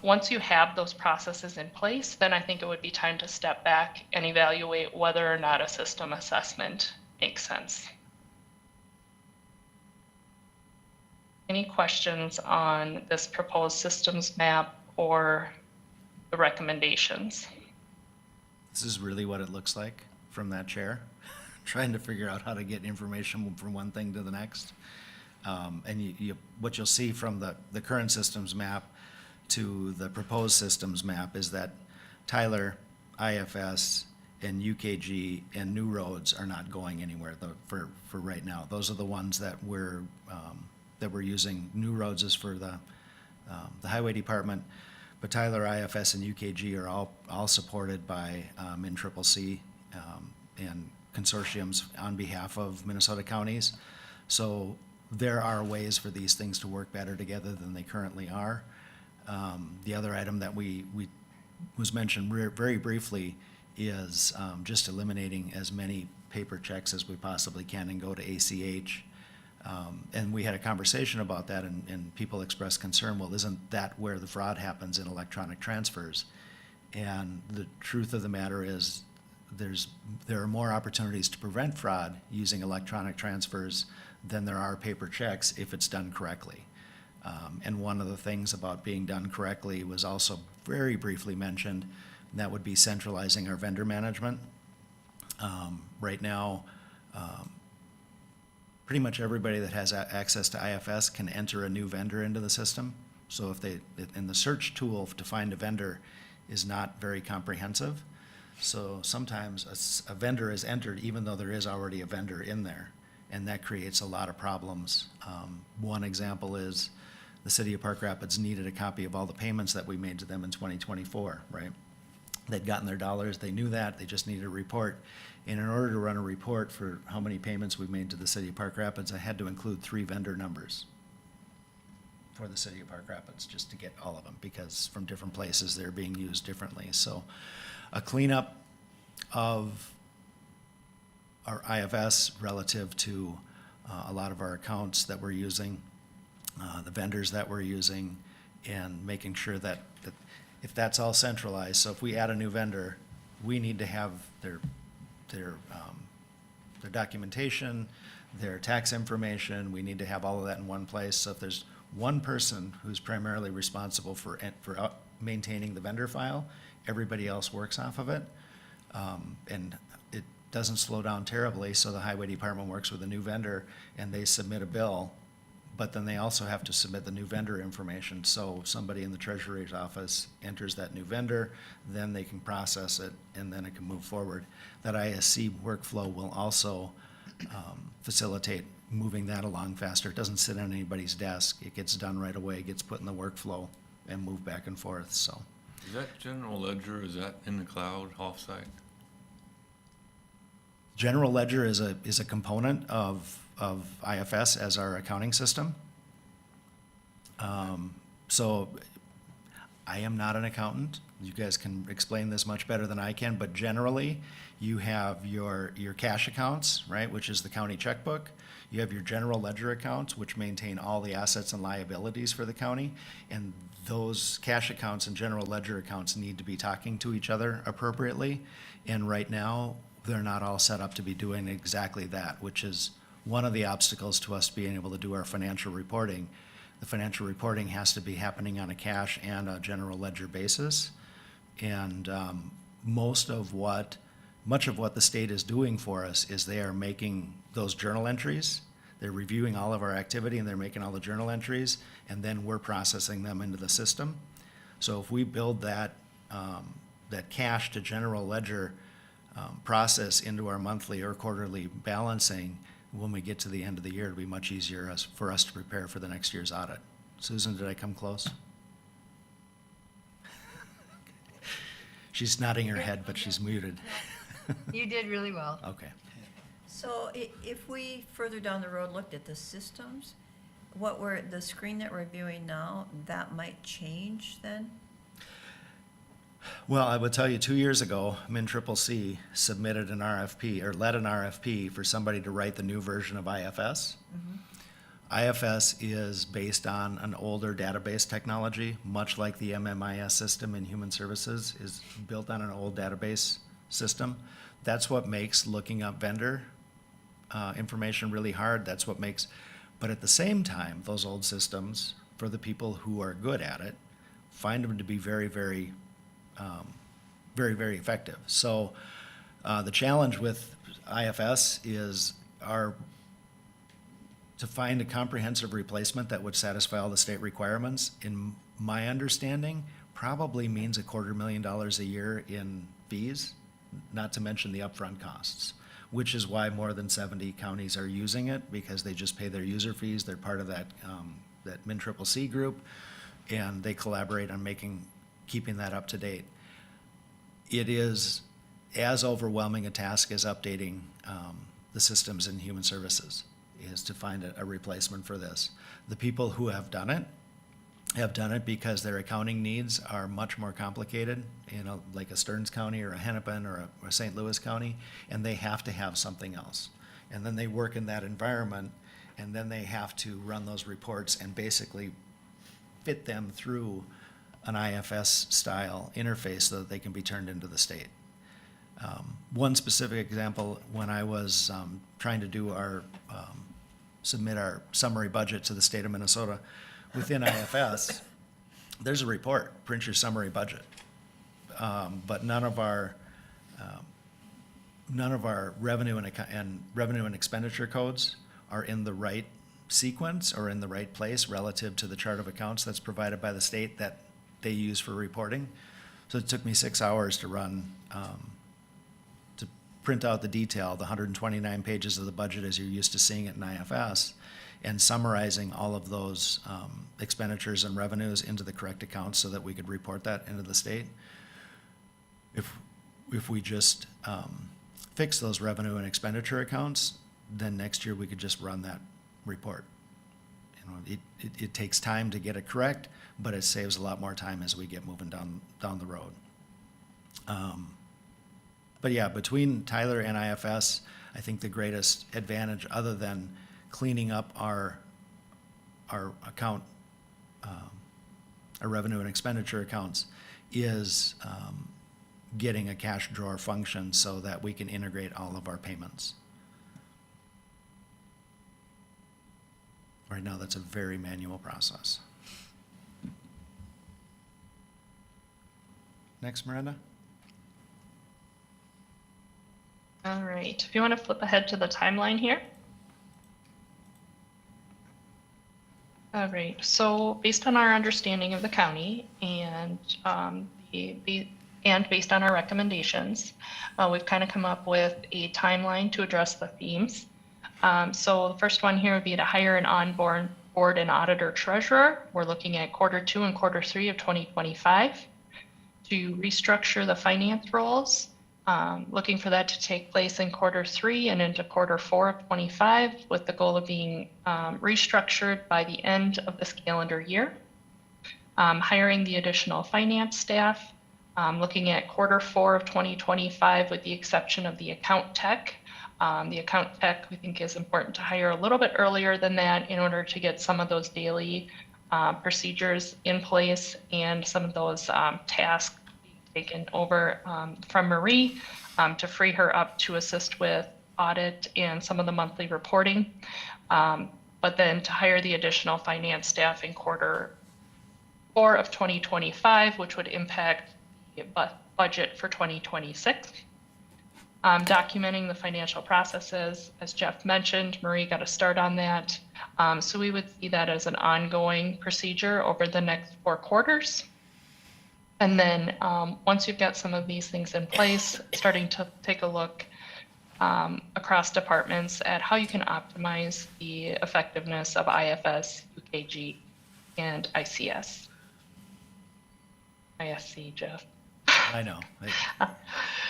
Once you have those processes in place, then I think it would be time to step back and evaluate whether or not a system assessment makes sense. Any questions on this proposed systems map or the recommendations? This is really what it looks like from that chair, trying to figure out how to get information from one thing to the next. And what you'll see from the current systems map to the proposed systems map is that Tyler, IFS, and UKG and New Roads are not going anywhere for right now. Those are the ones that we're using. New Roads is for the highway department, but Tyler, IFS, and UKG are all supported by MNCCC and consortiums on behalf of Minnesota counties. So there are ways for these things to work better together than they currently are. The other item that was mentioned very briefly is just eliminating as many paper checks as we possibly can and go to ACH. And we had a conversation about that, and people expressed concern, well, isn't that where the fraud happens in electronic transfers? And the truth of the matter is there are more opportunities to prevent fraud using electronic transfers than there are paper checks if it's done correctly. And one of the things about being done correctly was also very briefly mentioned, and that would be centralizing our vendor management. Right now, pretty much everybody that has access to IFS can enter a new vendor into the system. So and the search tool to find a vendor is not very comprehensive. So sometimes a vendor is entered even though there is already a vendor in there, and that creates a lot of problems. One example is the city of Park Rapids needed a copy of all the payments that we made to them in 2024, right? They'd gotten their dollars, they knew that, they just needed a report. And in order to run a report for how many payments we made to the city of Park Rapids, I had to include 3 vendor numbers for the city of Park Rapids, just to get all of them, because from different places they're being used differently. So a cleanup of our IFS relative to a lot of our accounts that we're using, the vendors that we're using, and making sure that if that's all centralized, so if we add a new vendor, we need to have their documentation, their tax information, we need to have all of that in one place. So if there's one person who's primarily responsible for maintaining the vendor file, everybody else works off of it. And it doesn't slow down terribly, so the highway department works with a new vendor and they submit a bill, but then they also have to submit the new vendor information. So somebody in the treasurer's office enters that new vendor, then they can process it, and then it can move forward. That ISC workflow will also facilitate moving that along faster. It doesn't sit on anybody's desk. It gets done right away, gets put in the workflow and moved back and forth, so. Is that general ledger, is that in the cloud, offsite? General ledger is a component of IFS as our accounting system. So I am not an accountant. You guys can explain this much better than I can, but generally you have your cash accounts, right, which is the county checkbook. You have your general ledger accounts, which maintain all the assets and liabilities for the county. And those cash accounts and general ledger accounts need to be talking to each other appropriately. And right now, they're not all set up to be doing exactly that, which is one of the obstacles to us being able to do our financial reporting. The financial reporting has to be happening on a cash and a general ledger basis. And much of what the state is doing for us is they are making those journal entries. They're reviewing all of our activity and they're making all the journal entries, and then we're processing them into the system. So if we build that cash to general ledger process into our monthly or quarterly balancing, when we get to the end of the year, it'll be much easier for us to prepare for the next year's audit. Susan, did I come close? She's nodding her head, but she's muted. You did really well. Okay. So if we further down the road looked at the systems, the screen that we're viewing now, that might change then? Well, I would tell you 2 years ago, MinCCC submitted an RFP, or led an RFP for somebody to write the new version of IFS. IFS is based on an older database technology, much like the MMIS system in human services is built on an old database system. That's what makes looking up vendor information really hard. That's what makes, but at the same time, those old systems, for the people who are good at it, find them to be very, very effective. So the challenge with IFS is to find a comprehensive replacement that would satisfy all the state requirements. In my understanding, probably means $250,000 a year in fees, not to mention the upfront costs, which is why more than 70 counties are using it, because they just pay their user fees. They're part of that MinCCC group, and they collaborate on keeping that up to date. It is as overwhelming a task as updating the systems in human services, is to find a replacement for this. The people who have done it because their accounting needs are much more complicated, like a Stearns County or a Hennepin or a St. Louis County, and they have to have something else. And then they work in that environment, and then they have to run those reports and basically fit them through an IFS-style interface so that they can be turned into the state. One specific example, when I was trying to do submit our summary budget to the state of Minnesota, within IFS, there's a report, print your summary budget. But none of our revenue and expenditure codes are in the right sequence or in the right place relative to the chart of accounts that's provided by the state that they use for reporting. So it took me 6 hours to run, to print out the detail, the 129 pages of the budget as you're used to seeing it in IFS, and summarizing all of those expenditures and revenues into the correct accounts so that we could report that into the state. If we just fix those revenue and expenditure accounts, then next year we could just run that report. It takes time to get it correct, but it saves a lot more time as we get moving down the road. But yeah, between Tyler and IFS, I think the greatest advantage, other than cleaning up our account, our revenue and expenditure accounts, is getting a cash drawer function so that we can integrate all of our payments. Right now, that's a very manual process. Next, Miranda? All right, if you want to flip ahead to the timeline here. All right, so based on our understanding of the county and based on our recommendations, we've kind of come up with a timeline to address the themes. So the first one here would be to hire an onboard an auditor treasurer. We're looking at Q2 and Q3 of 2025. To restructure the finance roles, looking for that to take place in Q3 and into Q4 of 25, with the goal of being restructured by the end of this calendar year. Hiring the additional finance staff, looking at Q4 of 2025 with the exception of the account tech. The account tech we think is important to hire a little bit earlier than that in order to get some of those daily procedures in place and some of those tasks taken over from Marie to free her up to assist with audit and some of the monthly reporting. But then to hire the additional finance staff in Q4 of 2025, which would impact the budget for 2026. Documenting the financial processes, as Jeff mentioned, Marie got a start on that. So we would see that as an ongoing procedure over the next 4 quarters. And then once you've got some of these things in place, starting to take a look across departments at how you can optimize the effectiveness of IFS, UKG, and ICS. ISC, Jeff. I know.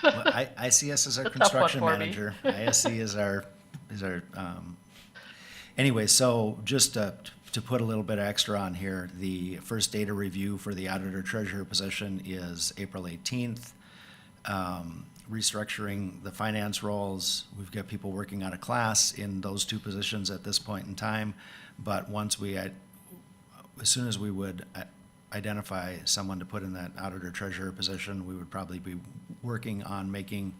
ICS is our construction manager. ISC is our, anyway, so just to put a little bit extra on here, the first data review for the auditor treasurer position is April 18th. Restructuring the finance roles, we've got people working on a class in those 2 positions at this point in time. But once as soon as we would identify someone to put in that auditor treasurer position, we would probably be working on making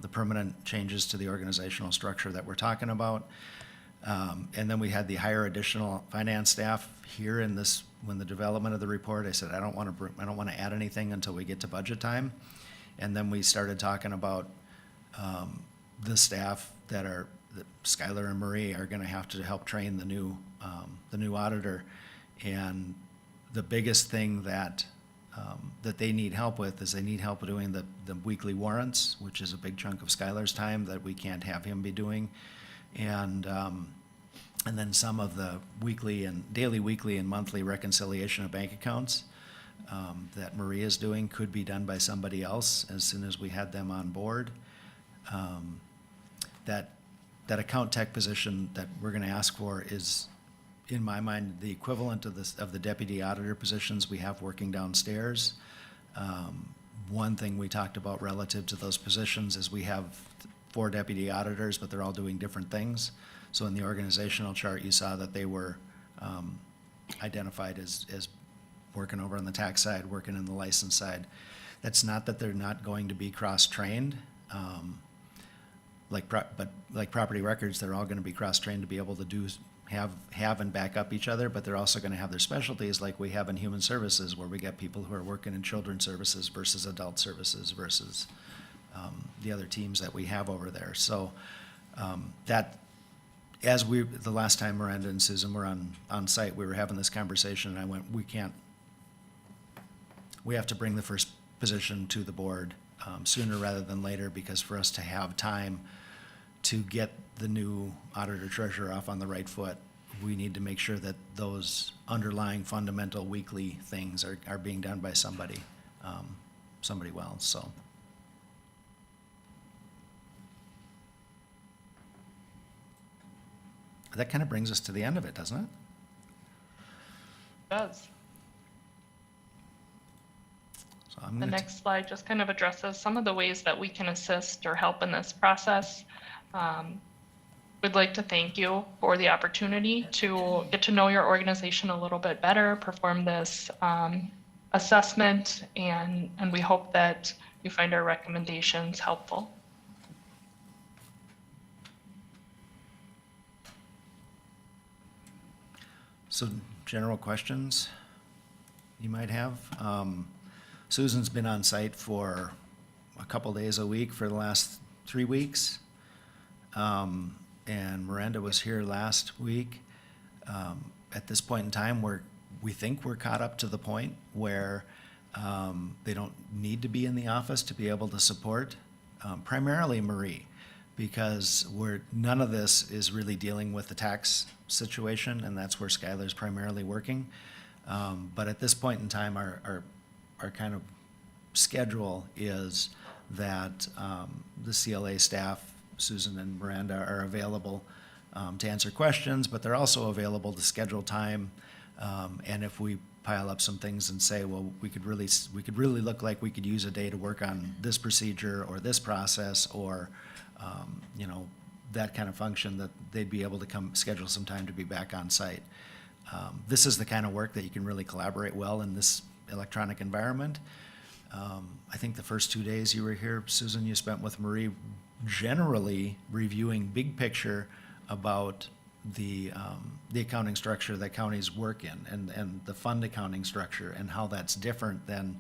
the permanent changes to the organizational structure that we're talking about. And then we had the hire additional finance staff here in this, when the development of the report, I said, I don't want to add anything until we get to budget time. And then we started talking about the staff that Skylar and Marie are going to have to help train the new auditor. And the biggest thing that they need help with is they need help doing the weekly warrants, which is a big chunk of Skylar's time that we can't have him be doing. And then some of the daily, weekly, and monthly reconciliation of bank accounts that Marie is doing could be done by somebody else as soon as we had them on board. That account tech position that we're going to ask for is, in my mind, the equivalent of the deputy auditor positions we have working downstairs. One thing we talked about relative to those positions is we have 4 deputy auditors, but they're all doing different things. So in the organizational chart, you saw that they were identified as working over on the tax side, working in the license side. That's not that they're not going to be cross-trained. But like property records, they're all going to be cross-trained to be able to have and back up each other, but they're also going to have their specialties like we have in human services, where we get people who are working in children's services versus adult services versus the other teams that we have over there. So that, the last time Miranda and Susan were on site, we were having this conversation, and I went, we have to bring the first position to the board sooner rather than later, because for us to have time to get the new auditor treasurer off on the right foot, we need to make sure that those underlying fundamental weekly things are being done by somebody well, so. That kind of brings us to the end of it, doesn't it? It does. So I'm The gonna next slide just kind of addresses some of the ways that we can assist or help in this process. We'd like to thank you for the opportunity to get to know your organization a little bit better, perform this assessment, and we hope that you find our recommendations helpful. So general questions you might have? Susan's been on site for a couple days a week for the last 3 weeks. And Miranda was here last week. At this point in time, we think we're caught up to the point where they don't need to be in the office to be able to support, primarily Marie, because none of this is really dealing with the tax situation, and that's where Skylar's primarily working. But at this point in time, our kind of schedule is that the CLA staff, Susan and Miranda, are available to answer questions, but they're also available to schedule time. And if we pile up some things and say, well, we could really look like we could use a day to work on this procedure or this process or, that kind of function, that they'd be able to come schedule some time to be back on site. This is the kind of work that you can really collaborate well in this electronic environment. I think the first 2 days you were here, Susan, you spent with Marie generally reviewing big picture about the accounting structure that counties work in and the fund accounting structure and how that's different than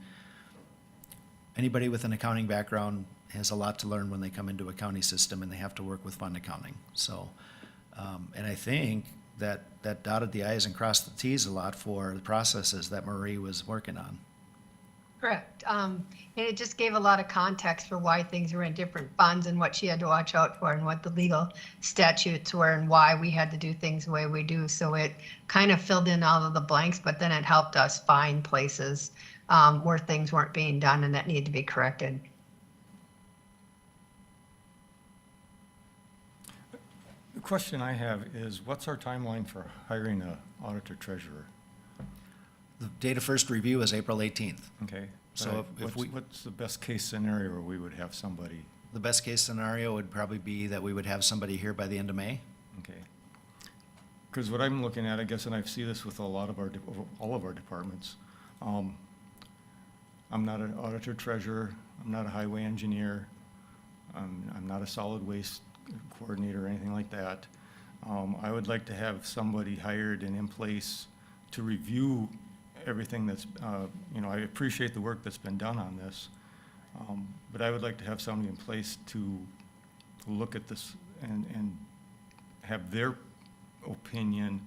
anybody with an accounting background has a lot to learn when they come into a county system and they have to work with fund accounting. So, and I think that dotted the i's and crossed the t's a lot for the processes that Marie was working on. Correct. And it just gave a lot of context for why things were in different funds and what she had to watch out for and what the legal statutes were and why we had to do things the way we do. So it kind of filled in all of the blanks, but then it helped us find places where things weren't being done and that needed to be corrected. The question I have is, what's our timeline for hiring an auditor treasurer? The date of first review is April 18th. Okay. So if What's the best case scenario where we would have somebody? The best case scenario would probably be that we would have somebody here by the end of May. Okay. Because what I'm looking at, I guess, and I see this with all of our departments, I'm not an auditor treasurer, I'm not a highway engineer, I'm not a solid waste coordinator or anything like that. I would like to have somebody hired and in place to review everything that's, I appreciate the work that's been done on this, but I would like to have somebody in place to look at this and have their opinion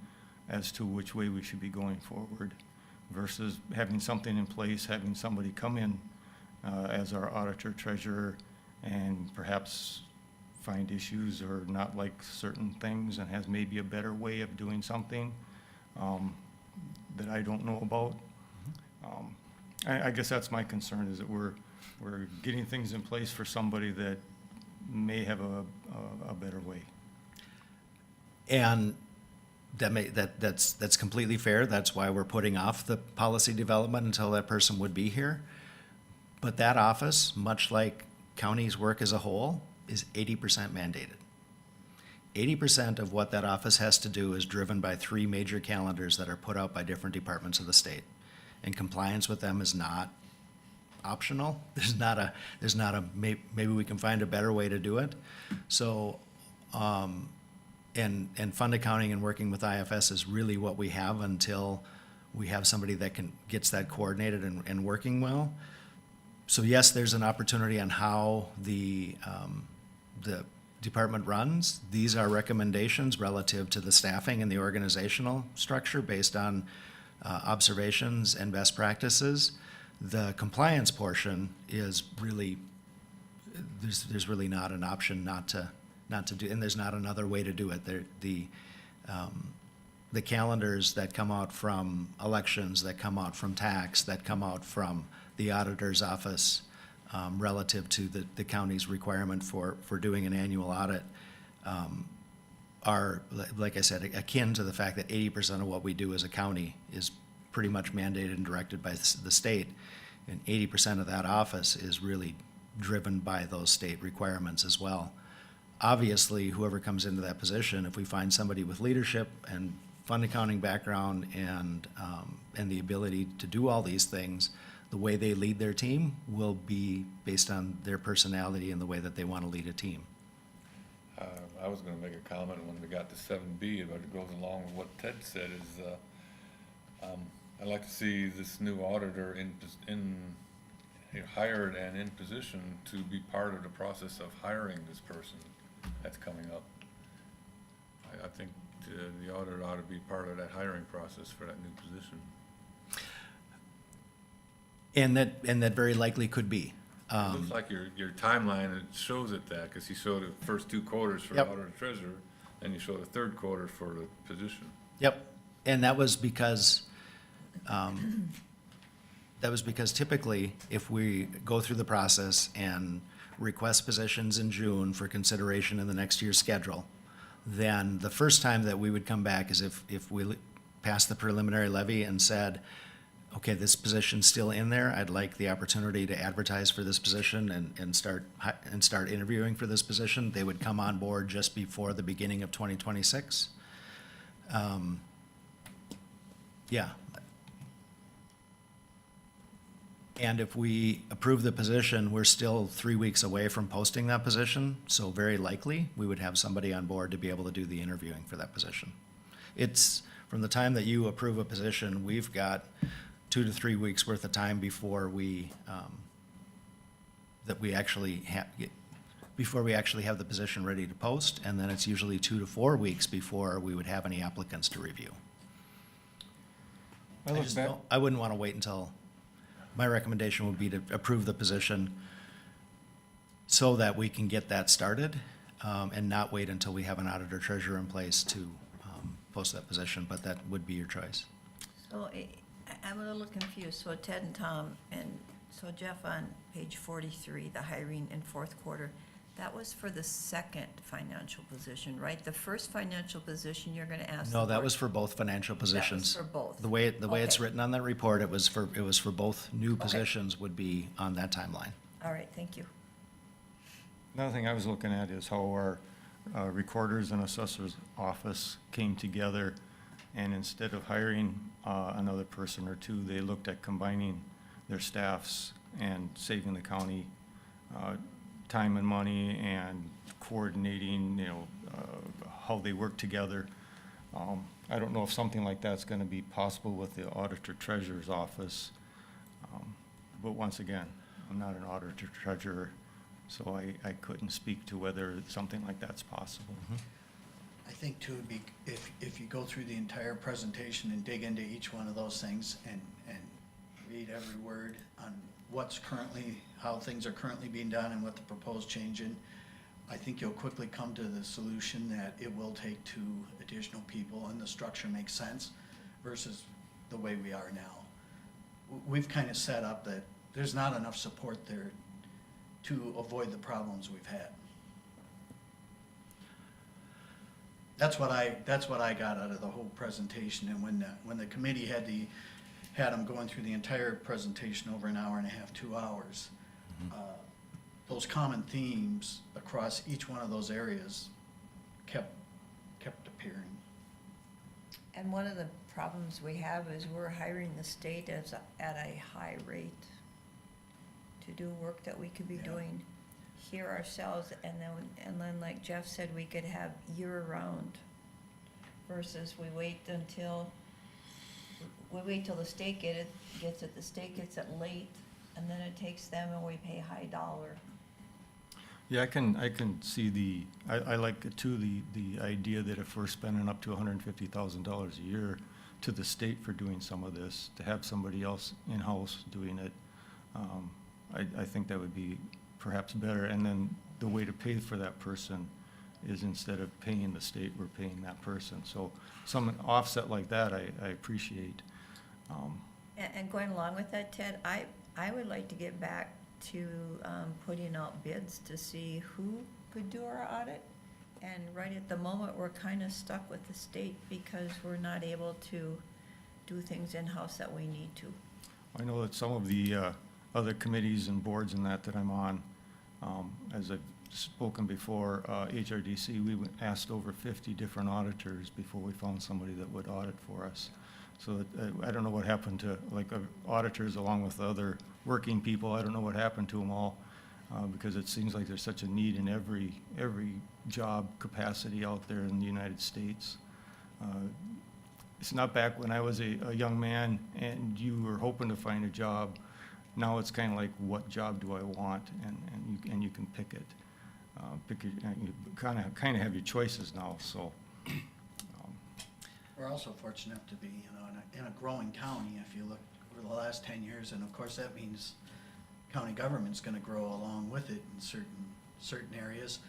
as to which way we should be going forward versus having something in place, having somebody come in as our auditor treasurer and perhaps find issues or not like certain things and has maybe a better way of doing something that I don't know about. I guess that's my concern, is that we're getting things in place for somebody that may have a better way. And that's completely fair. That's why we're putting off the policy development until that person would be here. But that office, much like county's work as a whole, is 80% mandated. 80% of what that office has to do is driven by 3 major calendars that are put out by different departments of the state. And compliance with them is not optional. There's not a maybe we can find a better way to do it. So, and fund accounting and working with IFS is really what we have until we have somebody that gets that coordinated and working well. So yes, there's an opportunity on how the department runs. These are recommendations relative to the staffing and the organizational structure based on observations and best practices. The compliance portion is really, there's really not an option not to do, and there's not another way to do it. The calendars that come out from elections, that come out from tax, that come out from the auditor's office, relative to the county's requirement for doing an annual audit, are, like I said, akin to the fact that 80% of what we do as a county is pretty much mandated and directed by the state. And 80% of that office is really driven by those state requirements as well. Obviously, whoever comes into that position, if we find somebody with leadership and fund accounting background and the ability to do all these things, the way they lead their team will be based on their personality and the way that they want to lead a team. I was gonna make a comment when we got to 7B, but it goes along with what Ted said, is, I'd like to see this new auditor hired and in position to be part of the process of hiring this person that's coming up. I think the auditor ought to be part of that hiring process for that new position. And that very likely could be. It looks like your timeline, it shows it that, because you showed the first 2 quarters for the Yep. auditor treasurer, and you showed the 3rd quarter for the position. Yep, and that was because typically, if we go through the process and request positions in June for consideration in the next year's schedule, then the first time that we would come back is if we passed the preliminary levy and said, okay, this position's still in there, I'd like the opportunity to advertise for this position and start interviewing for this position, they would come on board just before the beginning of 2026. Yeah. And if we approve the position, we're still 3 weeks away from posting that position, so very likely, we would have somebody on board to be able to do the interviewing for that position. It's, from the time that you approve a position, we've got 2 to 3 weeks worth of time before we actually have the position ready to post, and then it's usually 2 to 4 weeks before we would have any applicants to review. I wouldn't want to wait until, my recommendation would be to approve the position so that we can get that started, and not wait until we have an auditor treasurer in place to post that position, but that would be your choice. So I'm a little confused. So Ted and Tom, and so Jeff on page 43, the hiring in 4th quarter, that was for the 2nd financial position, right? The first financial position you're gonna ask. No, the that board- was for both financial positions. for both. The way it's Okay. written on that report, it was for both new positions would be on that timeline. All right, thank you. Another thing I was looking at is how our recorders and assessors office came together, and instead of hiring another person or 2, they looked at combining their staffs and saving the county time and money and coordinating, how they work together. I don't know if something like that's gonna be possible with the auditor treasurer's office. But once again, I'm not an auditor treasurer, so I couldn't speak to whether something like that's possible. I think too, if you go through the entire presentation and dig into each one of those things and read every word on how things are currently being done and what the proposed change in, I think you'll quickly come to the solution that it will take 2 additional people and the structure makes sense versus the way we are now. We've kind of set up that there's not enough support there to avoid the problems we've had. That's what I got out of the whole presentation, and when the committee had them going through the entire presentation over an hour and a half, 2 hours, those common themes across each one of those areas kept appearing. And one of the problems we have is we're hiring the state at a high rate to do work that we could be doing here ourselves, and then like Jeff said, we could have year-round versus we wait till the state gets it, the state gets it late, and then it takes them and we pay high dollar. Yeah, I can see I like it too, the idea that if we're spending up to $150,000 a year to the state for doing some of this, to have somebody else in-house doing it, I think that would be perhaps better. And then the way to pay for that person is instead of paying the state, we're paying that person. So some offset like that, I appreciate. And going along with that, Ted, I would like to get back to putting out bids to see who could do our audit. And right at the moment, we're kind of stuck with the state because we're not able to do things in-house that we need to. I know that some of the other committees and boards and that I'm on. As I've spoken before, HRDC, we asked over 50 different auditors before we found somebody that would audit for us. So I don't know what happened to, like, auditors along with the other working people. I don't know what happened to them all, because it seems like there's such a need in every job capacity out there in the United States. It's not back when I was a young man and you were hoping to find a job. Now it's kind of like, what job do I want? And you can pick it. You kind of have your choices now, so. We're also fortunate enough to be, in a growing county, if you look over the last 10 years, and of course that means county government's gonna grow along with it in certain areas.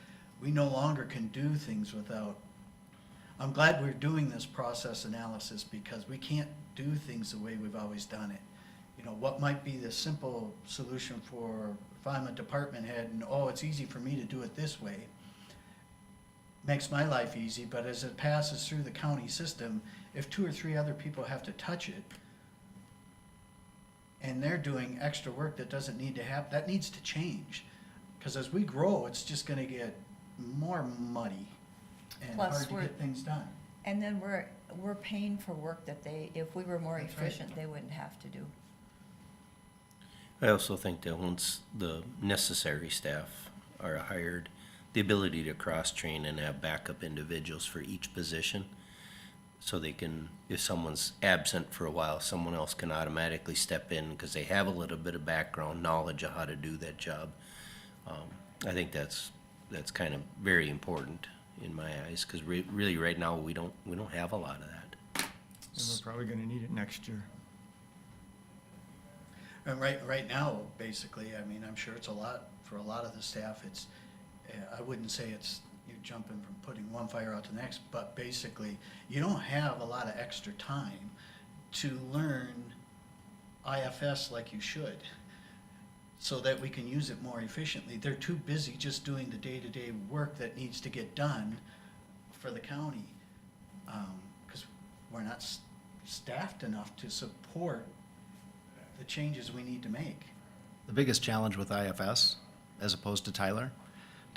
We no longer can do things without, I'm glad we're doing this process analysis, because we can't do things the way we've always done it. What might be the simple solution for, if I'm a department head and, it's easy for me to do it this way, makes my life easy, but as it passes through the county system, if 2 or 3 other people have to touch it, and they're doing extra work that doesn't need to happen, that needs to change. Because as we grow, it's just gonna get more muddy and Plus, hard to get things done. And then we're paying for work that if we were more That's right. efficient, they wouldn't have to do. I also think that once the necessary staff are hired, the ability to cross-train and have backup individuals for each position, so they can, if someone's absent for a while, someone else can automatically step in because they have a little bit of background knowledge of how to do that job. I think that's kind of very important in my eyes, because really right now we don't have a lot of that. And we're probably gonna need it next year. And right now, basically, I'm sure it's a lot, for a lot of the staff, it's, I wouldn't say it's, you're jumping from putting one fire out to the next, but basically, you don't have a lot of extra time to learn IFS like you should, so that we can use it more efficiently. They're too busy just doing the day-to-day work that needs to get done for the county, because we're not staffed enough to support the changes we need to make. The biggest challenge with IFS, as opposed to Tyler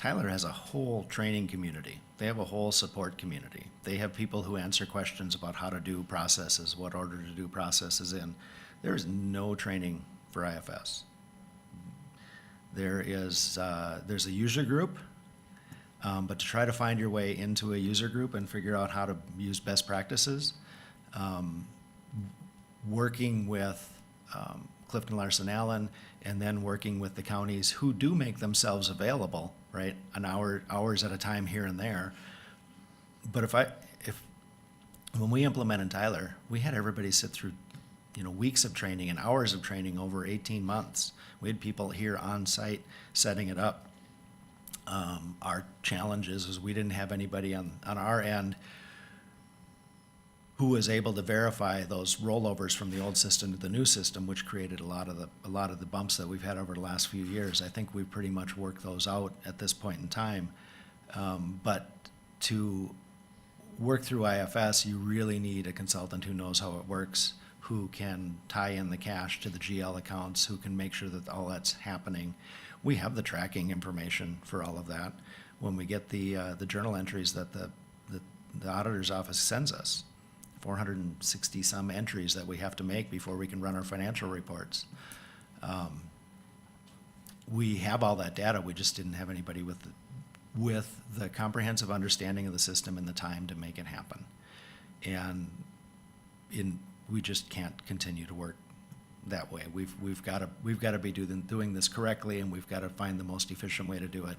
has a whole training community. They have a whole support community. They have people who answer questions about how to do processes, what order to do processes in. There is no training for IFS. There's a user group, but to try to find your way into a user group and figure out how to use best practices, working with Clifton Larson Allen, and then working with the counties who do make themselves available, right, an hours at a time here and there. But when we implement in Tyler, we had everybody sit through, weeks of training and hours of training over 18 months. We had people here on site setting it up. Our challenge is we didn't have anybody on our end who was able to verify those rollovers from the old system to the new system, which created a lot of the bumps that we've had over the last few years. I think we've pretty much worked those out at this point in time. But to work through IFS, you really need a consultant who knows how it works, who can tie in the cash to the GL accounts, who can make sure that all that's happening. We have the tracking information for all of that when we get the journal entries that the auditor's office sends us. 460 some entries that we have to make before we can run our financial reports. We have all that data, we just didn't have anybody with the comprehensive understanding of the system and the time to make it happen. And we just can't continue to work that way. We've got to be doing this correctly, and we've got to find the most efficient way to do it.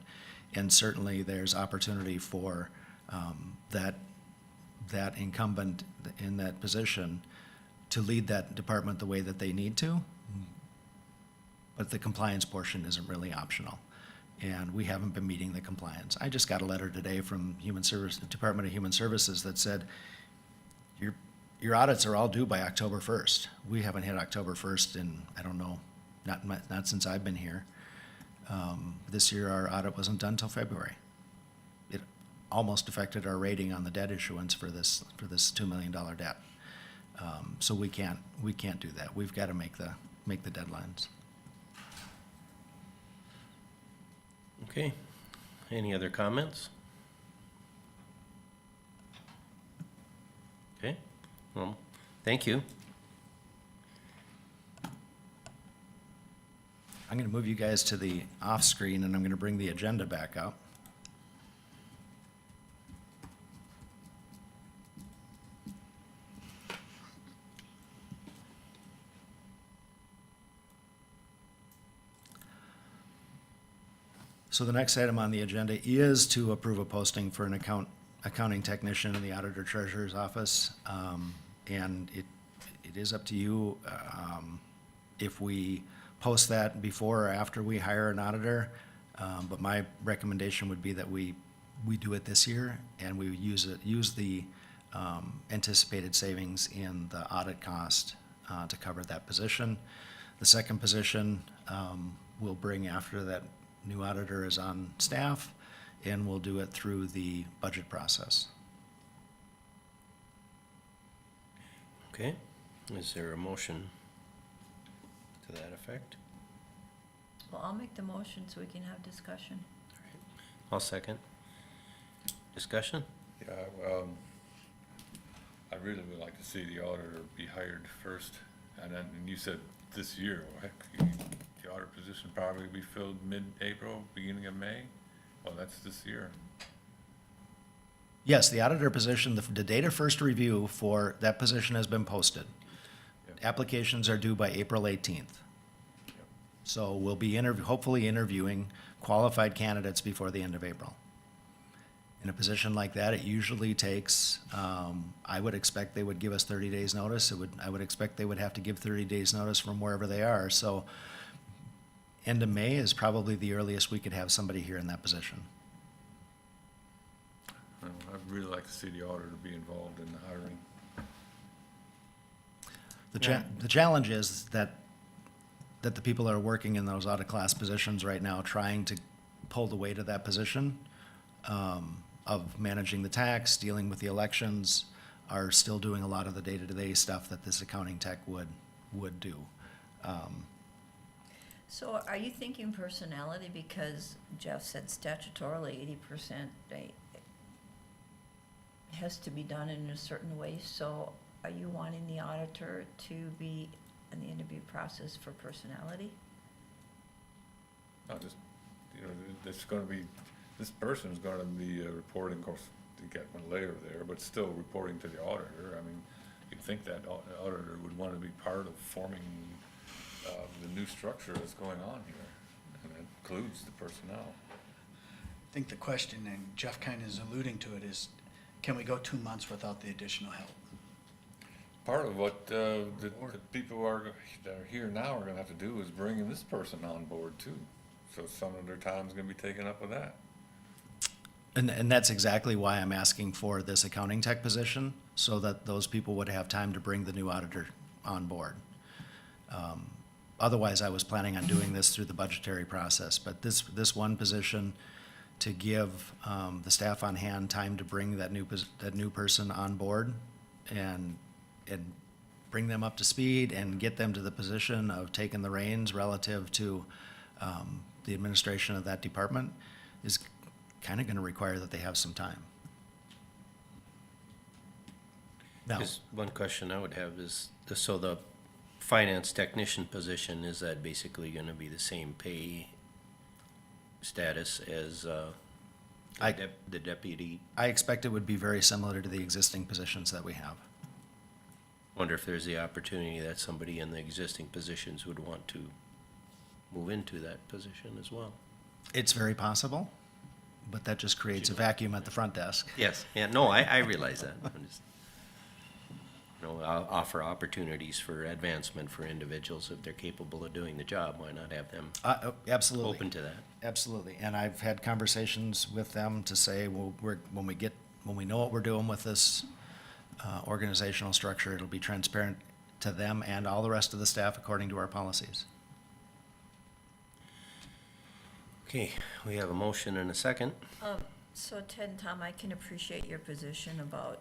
And certainly there's opportunity for that incumbent in that position to lead that department the way that they need to, but the compliance portion isn't really optional, and we haven't been meeting the compliance. I just got a letter today from Department of Human Services that said, your audits are all due by October 1st. We haven't hit October 1st in, I don't know, not since I've been here. This year our audit wasn't done till February. It almost affected our rating on the debt issuance for this $2 million debt. So we can't do that. We've got to make the deadlines. Okay, any other comments? Okay, well, thank you. I'm going to move you guys to the off screen and I'm going to bring the agenda back up. So the next item on the agenda is to approve a posting for an accounting technician in the auditor treasurer's office. And it is up to you if we post that before or after we hire an auditor. But my recommendation would be that we do it this year and we use the anticipated savings in the audit cost to cover that position. The second position we'll bring after that new auditor is on staff, and we'll do it through the budget process. Okay, is there a motion to that effect? Well, I'll make the motion so we can have discussion. I'll second. Discussion? Yeah, I really would like to see the auditor be hired first, and you said this year, heck, the auditor position probably be filled mid-April, beginning of May? Well, that's this year. Yes, the auditor position, the date of first review for that position has been posted. Yep. Applications are due by April 18th. Yep. So we'll be hopefully interviewing qualified candidates before the end of April. In a position like that, it usually takes, I would expect they would give us 30 days notice. I would expect they would have to give 30 days notice from wherever they are. So end of May is probably the earliest we could have somebody here in that position. Well, I'd really like to see the auditor be involved in the hiring. The challenge is that the people that are working in those audit class positions right now, trying to pull the weight of that position, of managing the tax, dealing with the elections, are still doing a lot of the day-to-day stuff that this accounting tech would do. So are you thinking personality, because Jeff said statutorily 80% has to be done in a certain way, so are you wanting the auditor to be in the interview process for personality? Not just, it's gonna be, this person's gonna be reporting, of course, to get one layer there, but still reporting to the auditor. I mean, you'd think that auditor would wanna be part of forming the new structure that's going on here, and that includes the personnel. I think the question, and Jeff kind of is alluding to it, is can we go 2 months without the additional help? Part of what the people that are here now are gonna have to do is bring in this person on board too. So some of their time's gonna be taken up with that. And that's exactly why I'm asking for this accounting tech position, so that those people would have time to bring the new auditor on board. Otherwise, I was planning on doing this through the budgetary process, but this one position, to give the staff on hand time to bring that new person on board and bring them up to speed and get them to the position of taking the reins relative to the administration of that department, is kind of going to require that they have some time. Now, Just one question I would have is, so the finance technician position, is that basically gonna be the same pay status as the deputy? I expect it would be very similar to the existing positions that we have. Wonder if there's the opportunity that somebody in the existing positions would want to move into that position as well. It's very possible, but that just creates a vacuum at the front desk. Yes, yeah, no, I realize that. I'm just, I'll offer opportunities for advancement for individuals if they're capable of doing the job. Why not have them Absolutely. open to that? Absolutely. And I've had conversations with them to say, well, when we know what we're doing with this organizational structure, it'll be transparent to them and all the rest of the staff according to our policies. Okay, we have a motion and a second. So Ted and Tom, I can appreciate your position about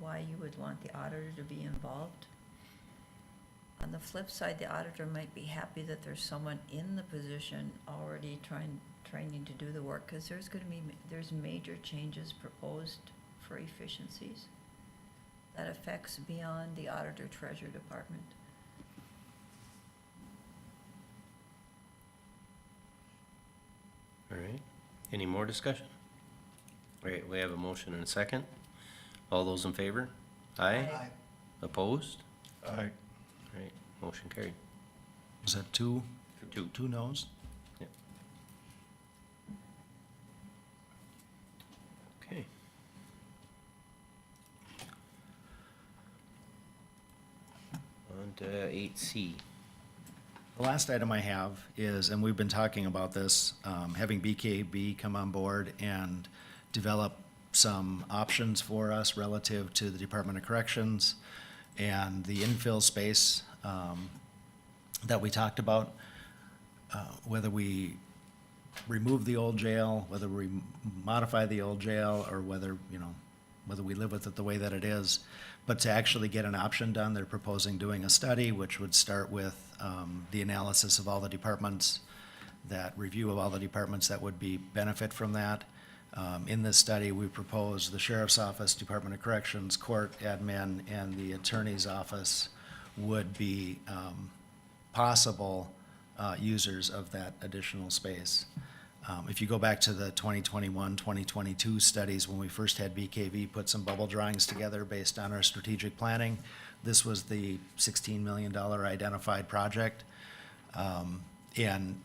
why you would want the auditor to be involved. On the flip side, the auditor might be happy that there's someone in the position already trying training to do the work, because there's major changes proposed for efficiencies that affects beyond the auditor treasurer department. All right. Any more discussion? All right, we have a motion and a second. All those in favor? Aye. Opposed? Aye. All right, motion carried. Was that two? Two. Two noes? Yep. Okay. On to 8C. The last item I have is, and we've been talking about this, having BKB come on board and develop some options for us relative to the Department of Corrections and the infill space that we talked about, whether we remove the old jail, whether we modify the old jail, or whether, whether we live with it the way that it is. But to actually get an option done, they're proposing doing a study, which would start with the analysis of all the departments, that review of all the departments that would be benefit from that. In this study, we propose the Sheriff's Office, Department of Corrections, Court Admin, and the Attorney's Office would be possible users of that additional space. If you go back to the 2021, 2022 studies, when we first had BKV put some bubble drawings together based on our strategic planning, this was the $16 million identified project. And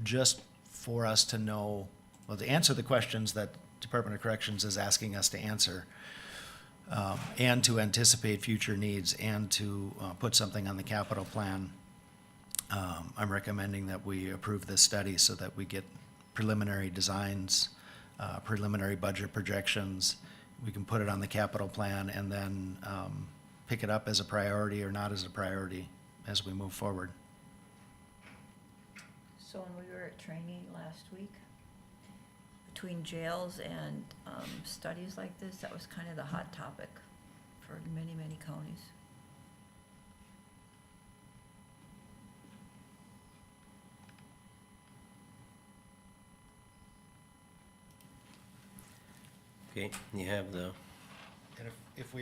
just for us to know, well, to answer the questions that Department of Corrections is asking us to answer, and to anticipate future needs, and to put something on the capital plan, I'm recommending that we approve this study so that we get preliminary designs, preliminary budget projections. We can put it on the capital plan and then pick it up as a priority or not as a priority as we move forward. So when we were at training last week, between jails and studies like this, that was kind of the hot topic for many, many counties. Okay, you have the, And if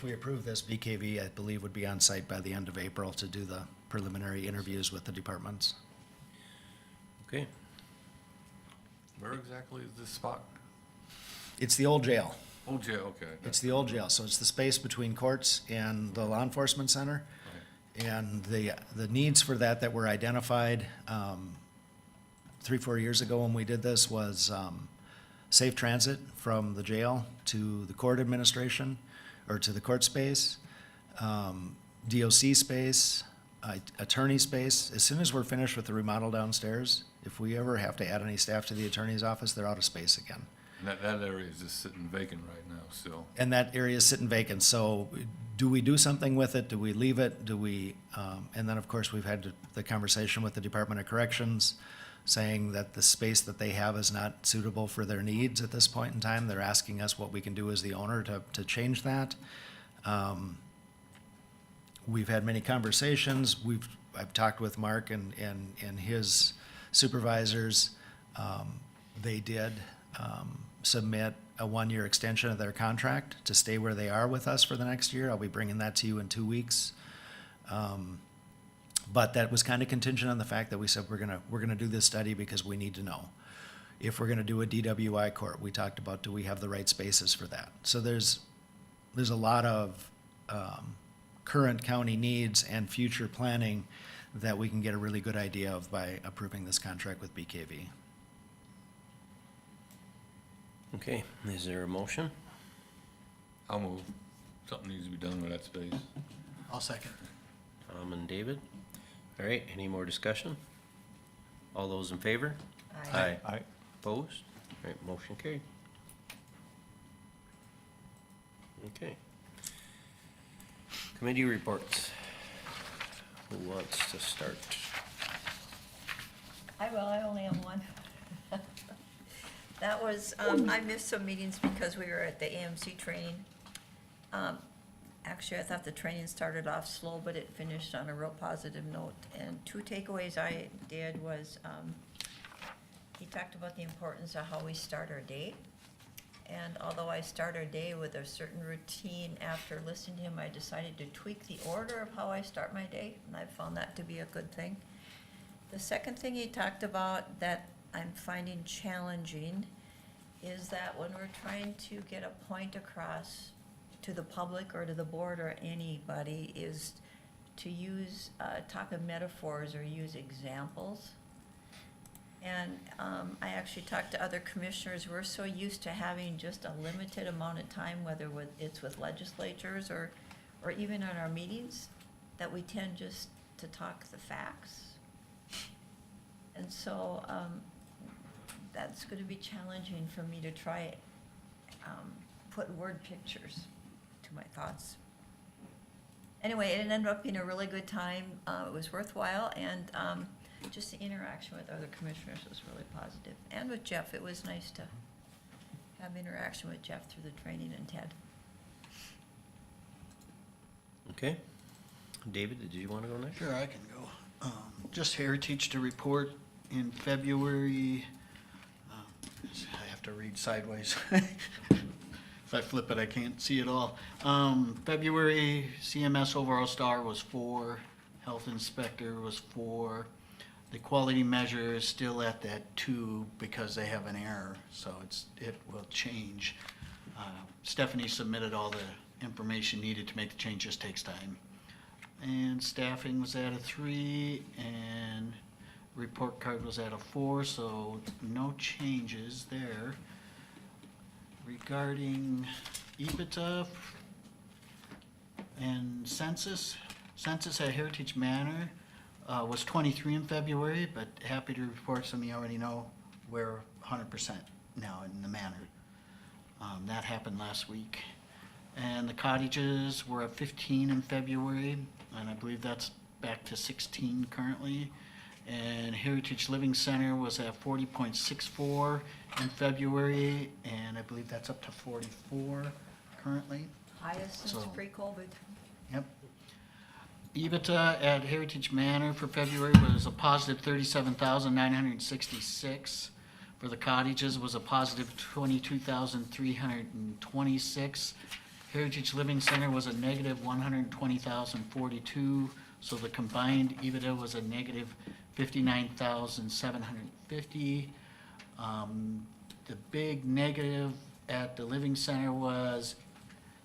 we approve this, BKV, I believe, would be on site by the end of April to do the preliminary interviews with the departments. okay, Where exactly is this spot? It's the old jail. Old jail, okay. It's the old jail, so it's the space between courts and the law enforcement center. And the needs for that were identified 3-4 years ago when we did this was safe transit from the jail to the court administration, or to the court space, DOC space, attorney space. As soon as we're finished with the remodel downstairs, if we ever have to add any staff to the attorney's office, they're out of space again. And that area is just sitting vacant right now still. And that area is sitting vacant, so do we do something with it? Do we leave it? Do we, and then, of course, we've had the conversation with the Department of Corrections, saying that the space that they have is not suitable for their needs at this point in time. They're asking us what we can do as the owner to change that. We've had many conversations. I've talked with Mark and his supervisors. They did submit a 1-year extension of their contract to stay where they are with us for the next year. I'll be bringing that to you in 2 weeks. But that was kind of contingent on the fact that we said we're gonna do this study because we need to know. If we're gonna do a DWI court, we talked about, do we have the right spaces for that? So there's a lot of current county needs and future planning that we can get a really good idea of by approving this contract with BKV. okay, is there a motion? I'll move. Something needs to be done with that space. I'll second. Tom and David. All right, any more discussion? All those in favor? Aye. Aye. Opposed? All right, motion carried. Okay. Committee reports. Who wants to start? I only have one. That was, I missed some meetings because we were at the AMC training. Actually, I thought the training started off slow, but it finished on a real positive note. And 2 takeaways I did was, he talked about the importance of how we start our day. And although I start our day with a certain routine, after listening to him, I decided to tweak the order of how I start my day, and I found that to be a good thing. The second thing he talked about that I'm finding challenging is that when we're trying to get a point across to the public or to the board or anybody, is to use, talk of metaphors or use examples. And I actually talked to other commissioners. We're so used to having just a limited amount of time, whether it's with legislatures or even in our meetings, that we tend just to talk the facts. And so that's going to be challenging for me to try put word pictures to my thoughts. Anyway, it ended up being a really good time. It was worthwhile, and just the interaction with other commissioners was really positive. And with Jeff, it was nice to have interaction with Jeff through the training and Ted. Okay. David, did you want to go next? Sure, I can go. Just Heritage to report in February. I have to read sideways. If I flip it, I can't see it all. February, CMS overall star was 4. Health inspector was 4. The quality measure is still at that 2 because they have an error, so it will change. Stephanie submitted all the information needed to make the change, just takes time. And staffing was at a 3, and report card was at a 4, so no changes there. Regarding EBITDA and census at Heritage Manor was 23 in February, but happy to report, some of you already know, we're 100% now in the manor. That happened last week. And the cottages were at 15 in February, and I believe that's back to 16 currently. And Heritage Living Center was at 40.64 in February, and I believe that's up to 44 currently. Highest since So- pre-COVID. Yep. EBITDA at Heritage Manor for February was a positive 37,966. For the cottages was a positive 22,326. Heritage Living Center was a negative 120,042. So the combined EBITDA was a negative 59,750. The big negative at the Living Center was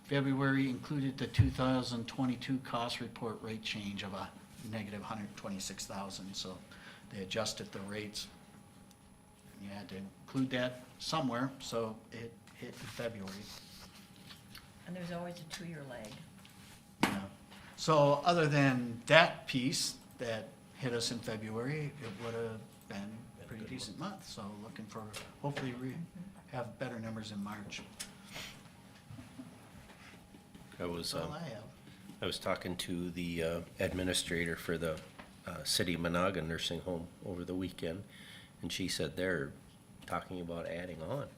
February included the 2022 cost report rate change of a negative 126,000. So they adjusted the rates. You had to include that somewhere, so it hit in February. And there's always a 2-year lag. Yeah. So other than that piece that hit us in February, it would have been a pretty decent month. So looking for, hopefully have better numbers in March. That's That's all I have. I was talking to the administrator for the City of Monaga Nursing Home over the weekend, and she said they're talking about adding on.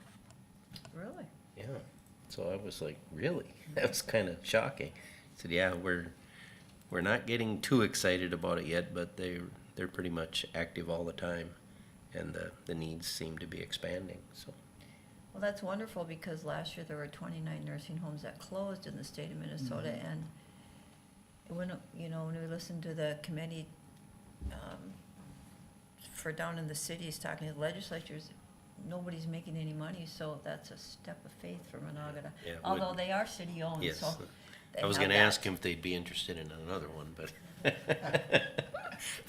Really? Yeah. So I was like, really? That was kind of shocking. I said, yeah, we're not getting too excited about it yet, but they're pretty much active all the time, and the needs seem to be expanding. So. Well, that's wonderful, because last year there were 29 nursing homes that closed in the state of Minnesota, and when we listened to the committee for down in the cities talking to the legislatures, nobody's making any money, so that's a step of faith for Monaga. Yeah, it Although would- they are city-owned, Yes. so. they I was have going to that. ask him if they'd be interested in another one, but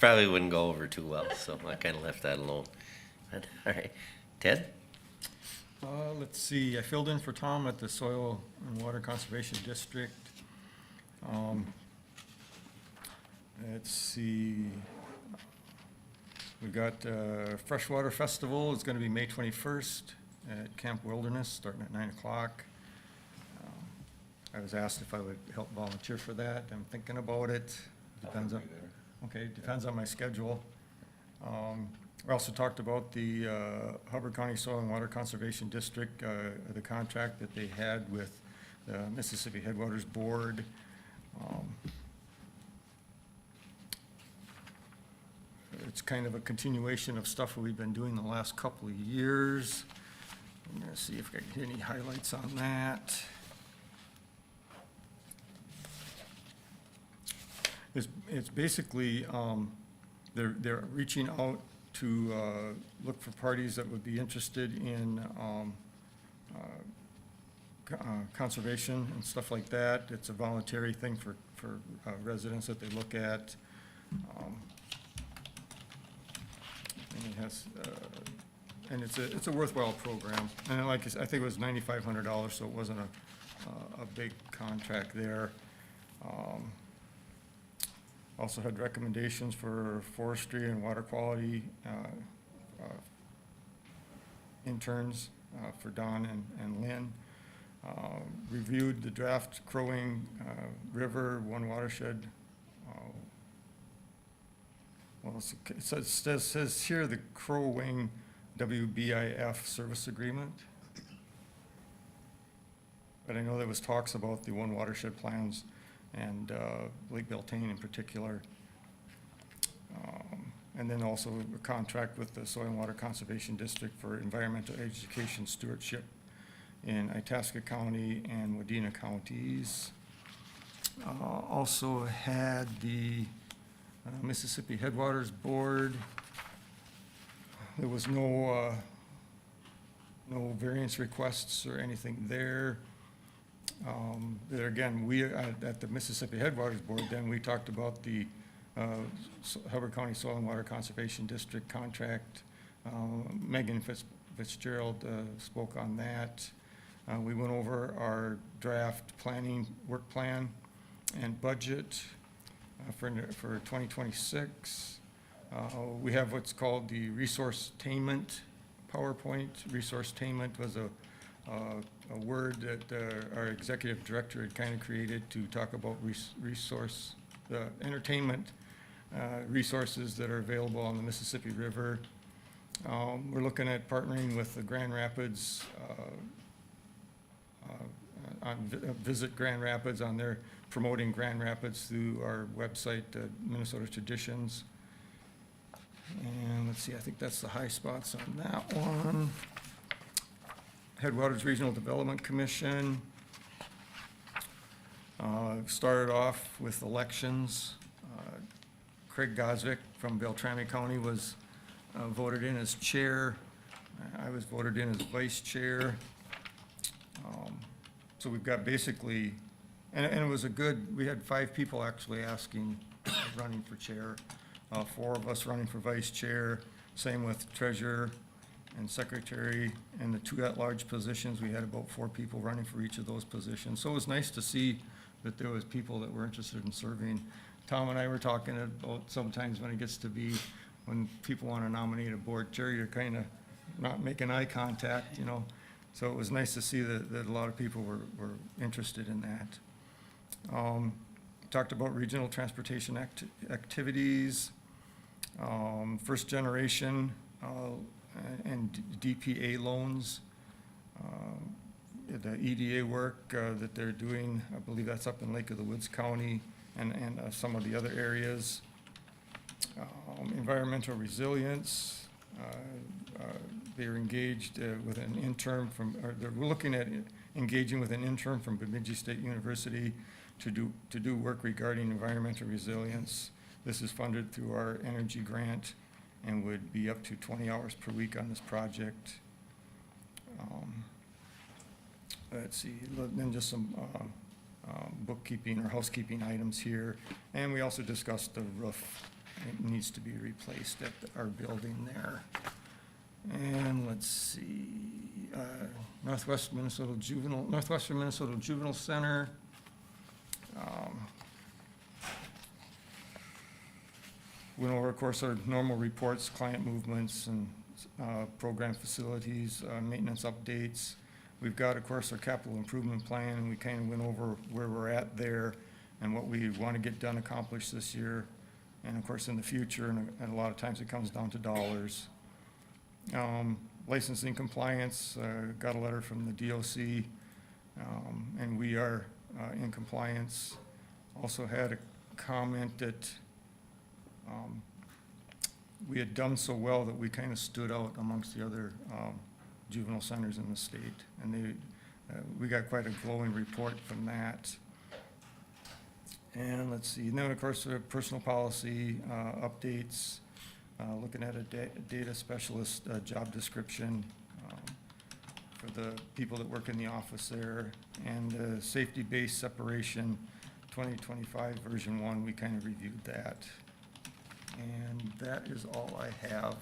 probably wouldn't go over too well, so I kind of left that alone. But, all right. Ted? Let's see, I filled in for Tom at the Soil and Water Conservation District. Let's see, we've got Freshwater Festival, it's gonna be May 21st at Camp Wilderness, starting at 9 o'clock. I was asked if I would help volunteer for that, I'm thinking about it. Depends on, okay, depends on my schedule. We also talked about the Hubbard County Soil and Water Conservation District, the contract that they had with the Mississippi Headwaters Board. it's kind of a continuation of stuff we've been doing the last couple of years. I'm gonna see if I can get any highlights on that. It's basically, they're reaching out to look for parties that would be interested in conservation and stuff like that. It's a voluntary thing for residents that they look at. And it has, and it's a worthwhile program. And like I think it was $9,500, so it wasn't a big contract there. Also had recommendations for forestry and water quality interns for Don and Lynn. Reviewed the draft Crow Wing River One Watershed. Well, it says here the Crow Wing WBIF service agreement. But I know there was talks about the One Watershed plans and Lake Beltane in particular. And then also a contract with the Soil and Water Conservation District for environmental education stewardship in Itasca County and Wadena counties. Also had the Mississippi Headwaters Board. There was no variance requests or anything there. There again, we at the Mississippi Headwaters Board, then we talked about the Hubbard County Soil and Water Conservation District contract. Megan Fitzgerald spoke on that. We went over our draft planning work plan and budget for 2026. We have what's called the resource-tainment PowerPoint. Resource-tainment was a word that our executive director had kind of created to talk about resource, entertainment resources that are available on the Mississippi River. We're looking at partnering with the Grand Rapids, Visit Grand Rapids on their promoting Grand Rapids through our website, Minnesota Traditions. And let's see, I think that's the high spots on that one. Headwaters Regional Development Commission. Started off with elections. Craig Gosvick from Beltrami County was voted in as chair. I was voted in as vice chair. So we've got basically, and it was we had 5 people actually asking, running for chair. 4 of us running for vice chair, same with treasurer and secretary, and the 2 at-large positions, we had about 4 people running for each of those positions. So it was nice to see that there was people that were interested in serving. Tom and I were talking about sometimes when it gets to be, when people want to nominate a board chair, you're kind of not making eye contact, you know. So it was nice to see that a lot of people were interested in that. Talked about regional transportation activities, first generation and DPA loans, the EDA work that they're doing. I believe that's up in Lake of the Woods County and some of the other areas. Environmental resilience. They're engaged with an intern from, or they're looking at engaging with an intern from Bemidji State University to do work regarding environmental resilience. This is funded through our energy grant and would be up to 20 hours per week on this project. Let's see, then just some bookkeeping or housekeeping items here. And we also discussed the roof. It needs to be replaced at our building there. And let's see, Northwestern Minnesota Juvenile Center. Went over, of course, our normal reports, client movements, and program facilities, maintenance updates. We've got, of course, our capital improvement plan, and we kind of went over where we're at there and what we want to get done, accomplished this year, and of course in the future, and a lot of times it comes down to dollars. Licensing compliance, got a letter from the DOC, and we are in compliance. Also had a comment that we had done so well that we kind of stood out amongst the other juvenile centers in the state. And we got quite a glowing report from that. And let's see, and then of course, personal policy updates, looking at a data specialist job description for the people that work in the office there, and safety-based separation 2025 version 1, we kind of reviewed that. And that is all I have.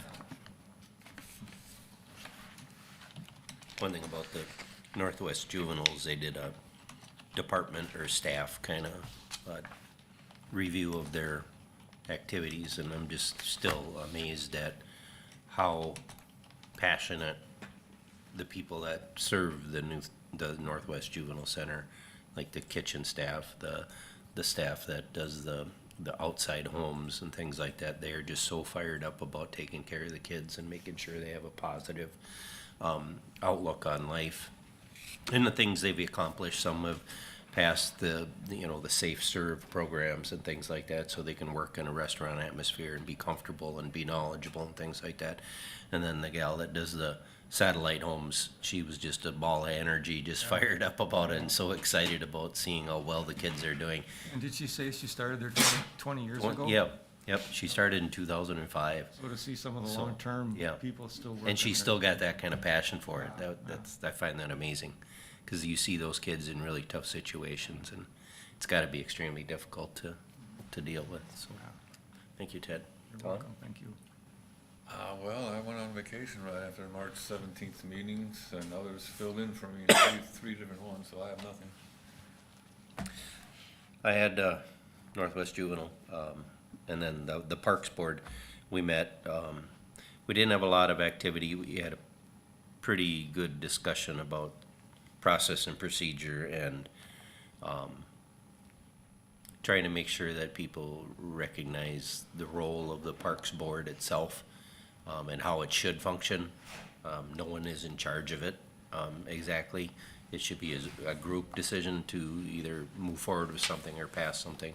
One thing about the Northwest Juveniles, they did a department or staff kind of review of their activities, and I'm just still amazed at how passionate the people that serve the Northwest Juvenile Center, like the kitchen staff, the staff that does the outside homes and things like that, they are just so fired up about taking care of the kids and making sure they have a positive outlook on life and the things they've accomplished. Some have passed the safe serve programs and things like that, so they can work in a restaurant atmosphere and be comfortable and be knowledgeable and things like that. And then the gal that does the satellite homes, she was just a ball of energy, just fired up about it and so excited about seeing how well the kids are doing. And did she say she started there 20 years ago? Yep, she started in 2005. So to see some of the So, long-term yeah. people still working. And she's there. still got that kind of passion for it. I find that amazing, because you see those kids in really tough situations, and it's got to be extremely difficult to deal with. So, thank you, Ted. You're Tom? welcome, thank you. Well, I went on vacation right after the March 17th meetings, and others filled in for me in three different ones, so I have nothing. I had Northwest Juvenile, and then the Parks Board. We met. We didn't have a lot of activity. We had a pretty good discussion about process and procedure, and trying to make sure that people recognize the role of the Parks Board itself, and how it should function. No one is in charge of it exactly. It should be a group decision to either move forward with something or pass something.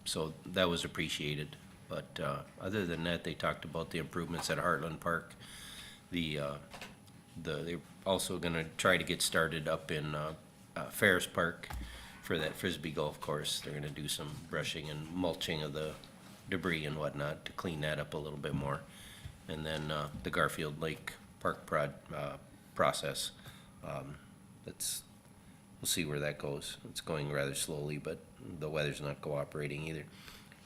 So that was appreciated. But other than that, they talked about the improvements at Heartland Park. They're also going to try to get started up in Ferris Park for that Frisbee golf course. They're going to do some brushing and mulching of the debris and whatnot to clean that up a little bit more. And then the Garfield Lake Park process. We'll see where that goes. It's going rather slowly, but the weather's not cooperating either.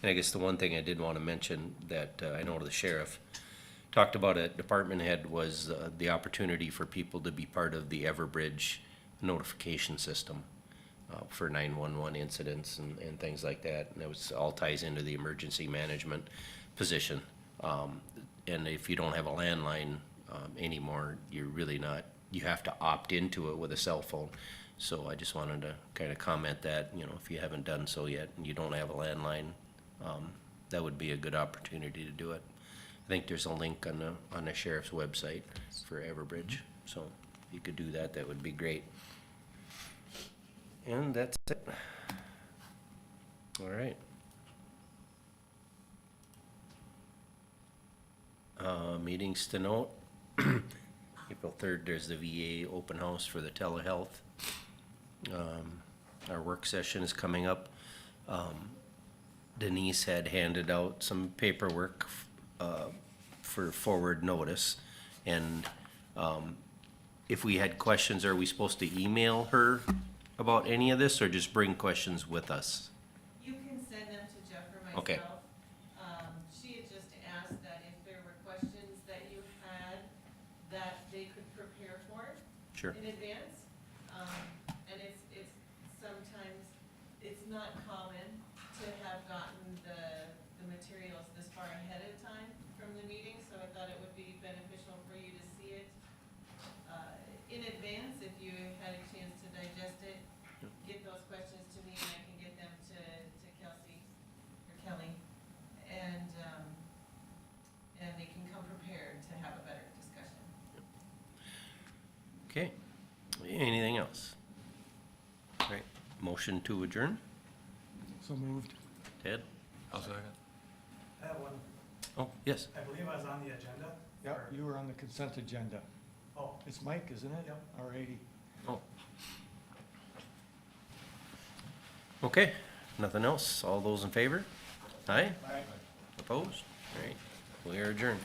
And I guess the one thing I did want to mention that I know the sheriff talked about at department head was the opportunity for people to be part of the Everbridge notification system for 911 incidents and things like that. And that all ties into the emergency management position. And if you don't have a landline anymore, you're really not, you have to opt into it with a cell phone. So I just wanted to kind of comment that, if you haven't done so yet and you don't have a landline, that would be a good opportunity to do it. I think there's a link on the sheriff's website for Everbridge. So if you could do that, that would be great. And that's it. All right. Meetings to note. April 3rd, there's the VA open house for the telehealth. Our work session is coming up. Denise had handed out some paperwork for forward notice. And if we had questions, are we supposed to email her about any of this or just bring questions with us? You can send them to Jeff or myself. Okay. She had just asked that if there were questions that you had that they could prepare for Sure. in advance. And it's sometimes, it's not common to have gotten the materials this far ahead of time from the meeting, so I thought it would be beneficial for you to see it in advance if you had a chance to digest it. Get those questions to me and I can get them to Kelsey or Kelly. And they can come prepared to have a better discussion. Okay. Anything else? All right. Motion to adjourn. So moved. Ted? I'll second. I have one. Oh, yes. I believe I was on the agenda. Yep, you were on the consent agenda. Oh, It's Mike, isn't it? Yep. Alrighty. Oh. Okay, nothing else. All those in favor? Aye? Opposed? All right, we are adjourned.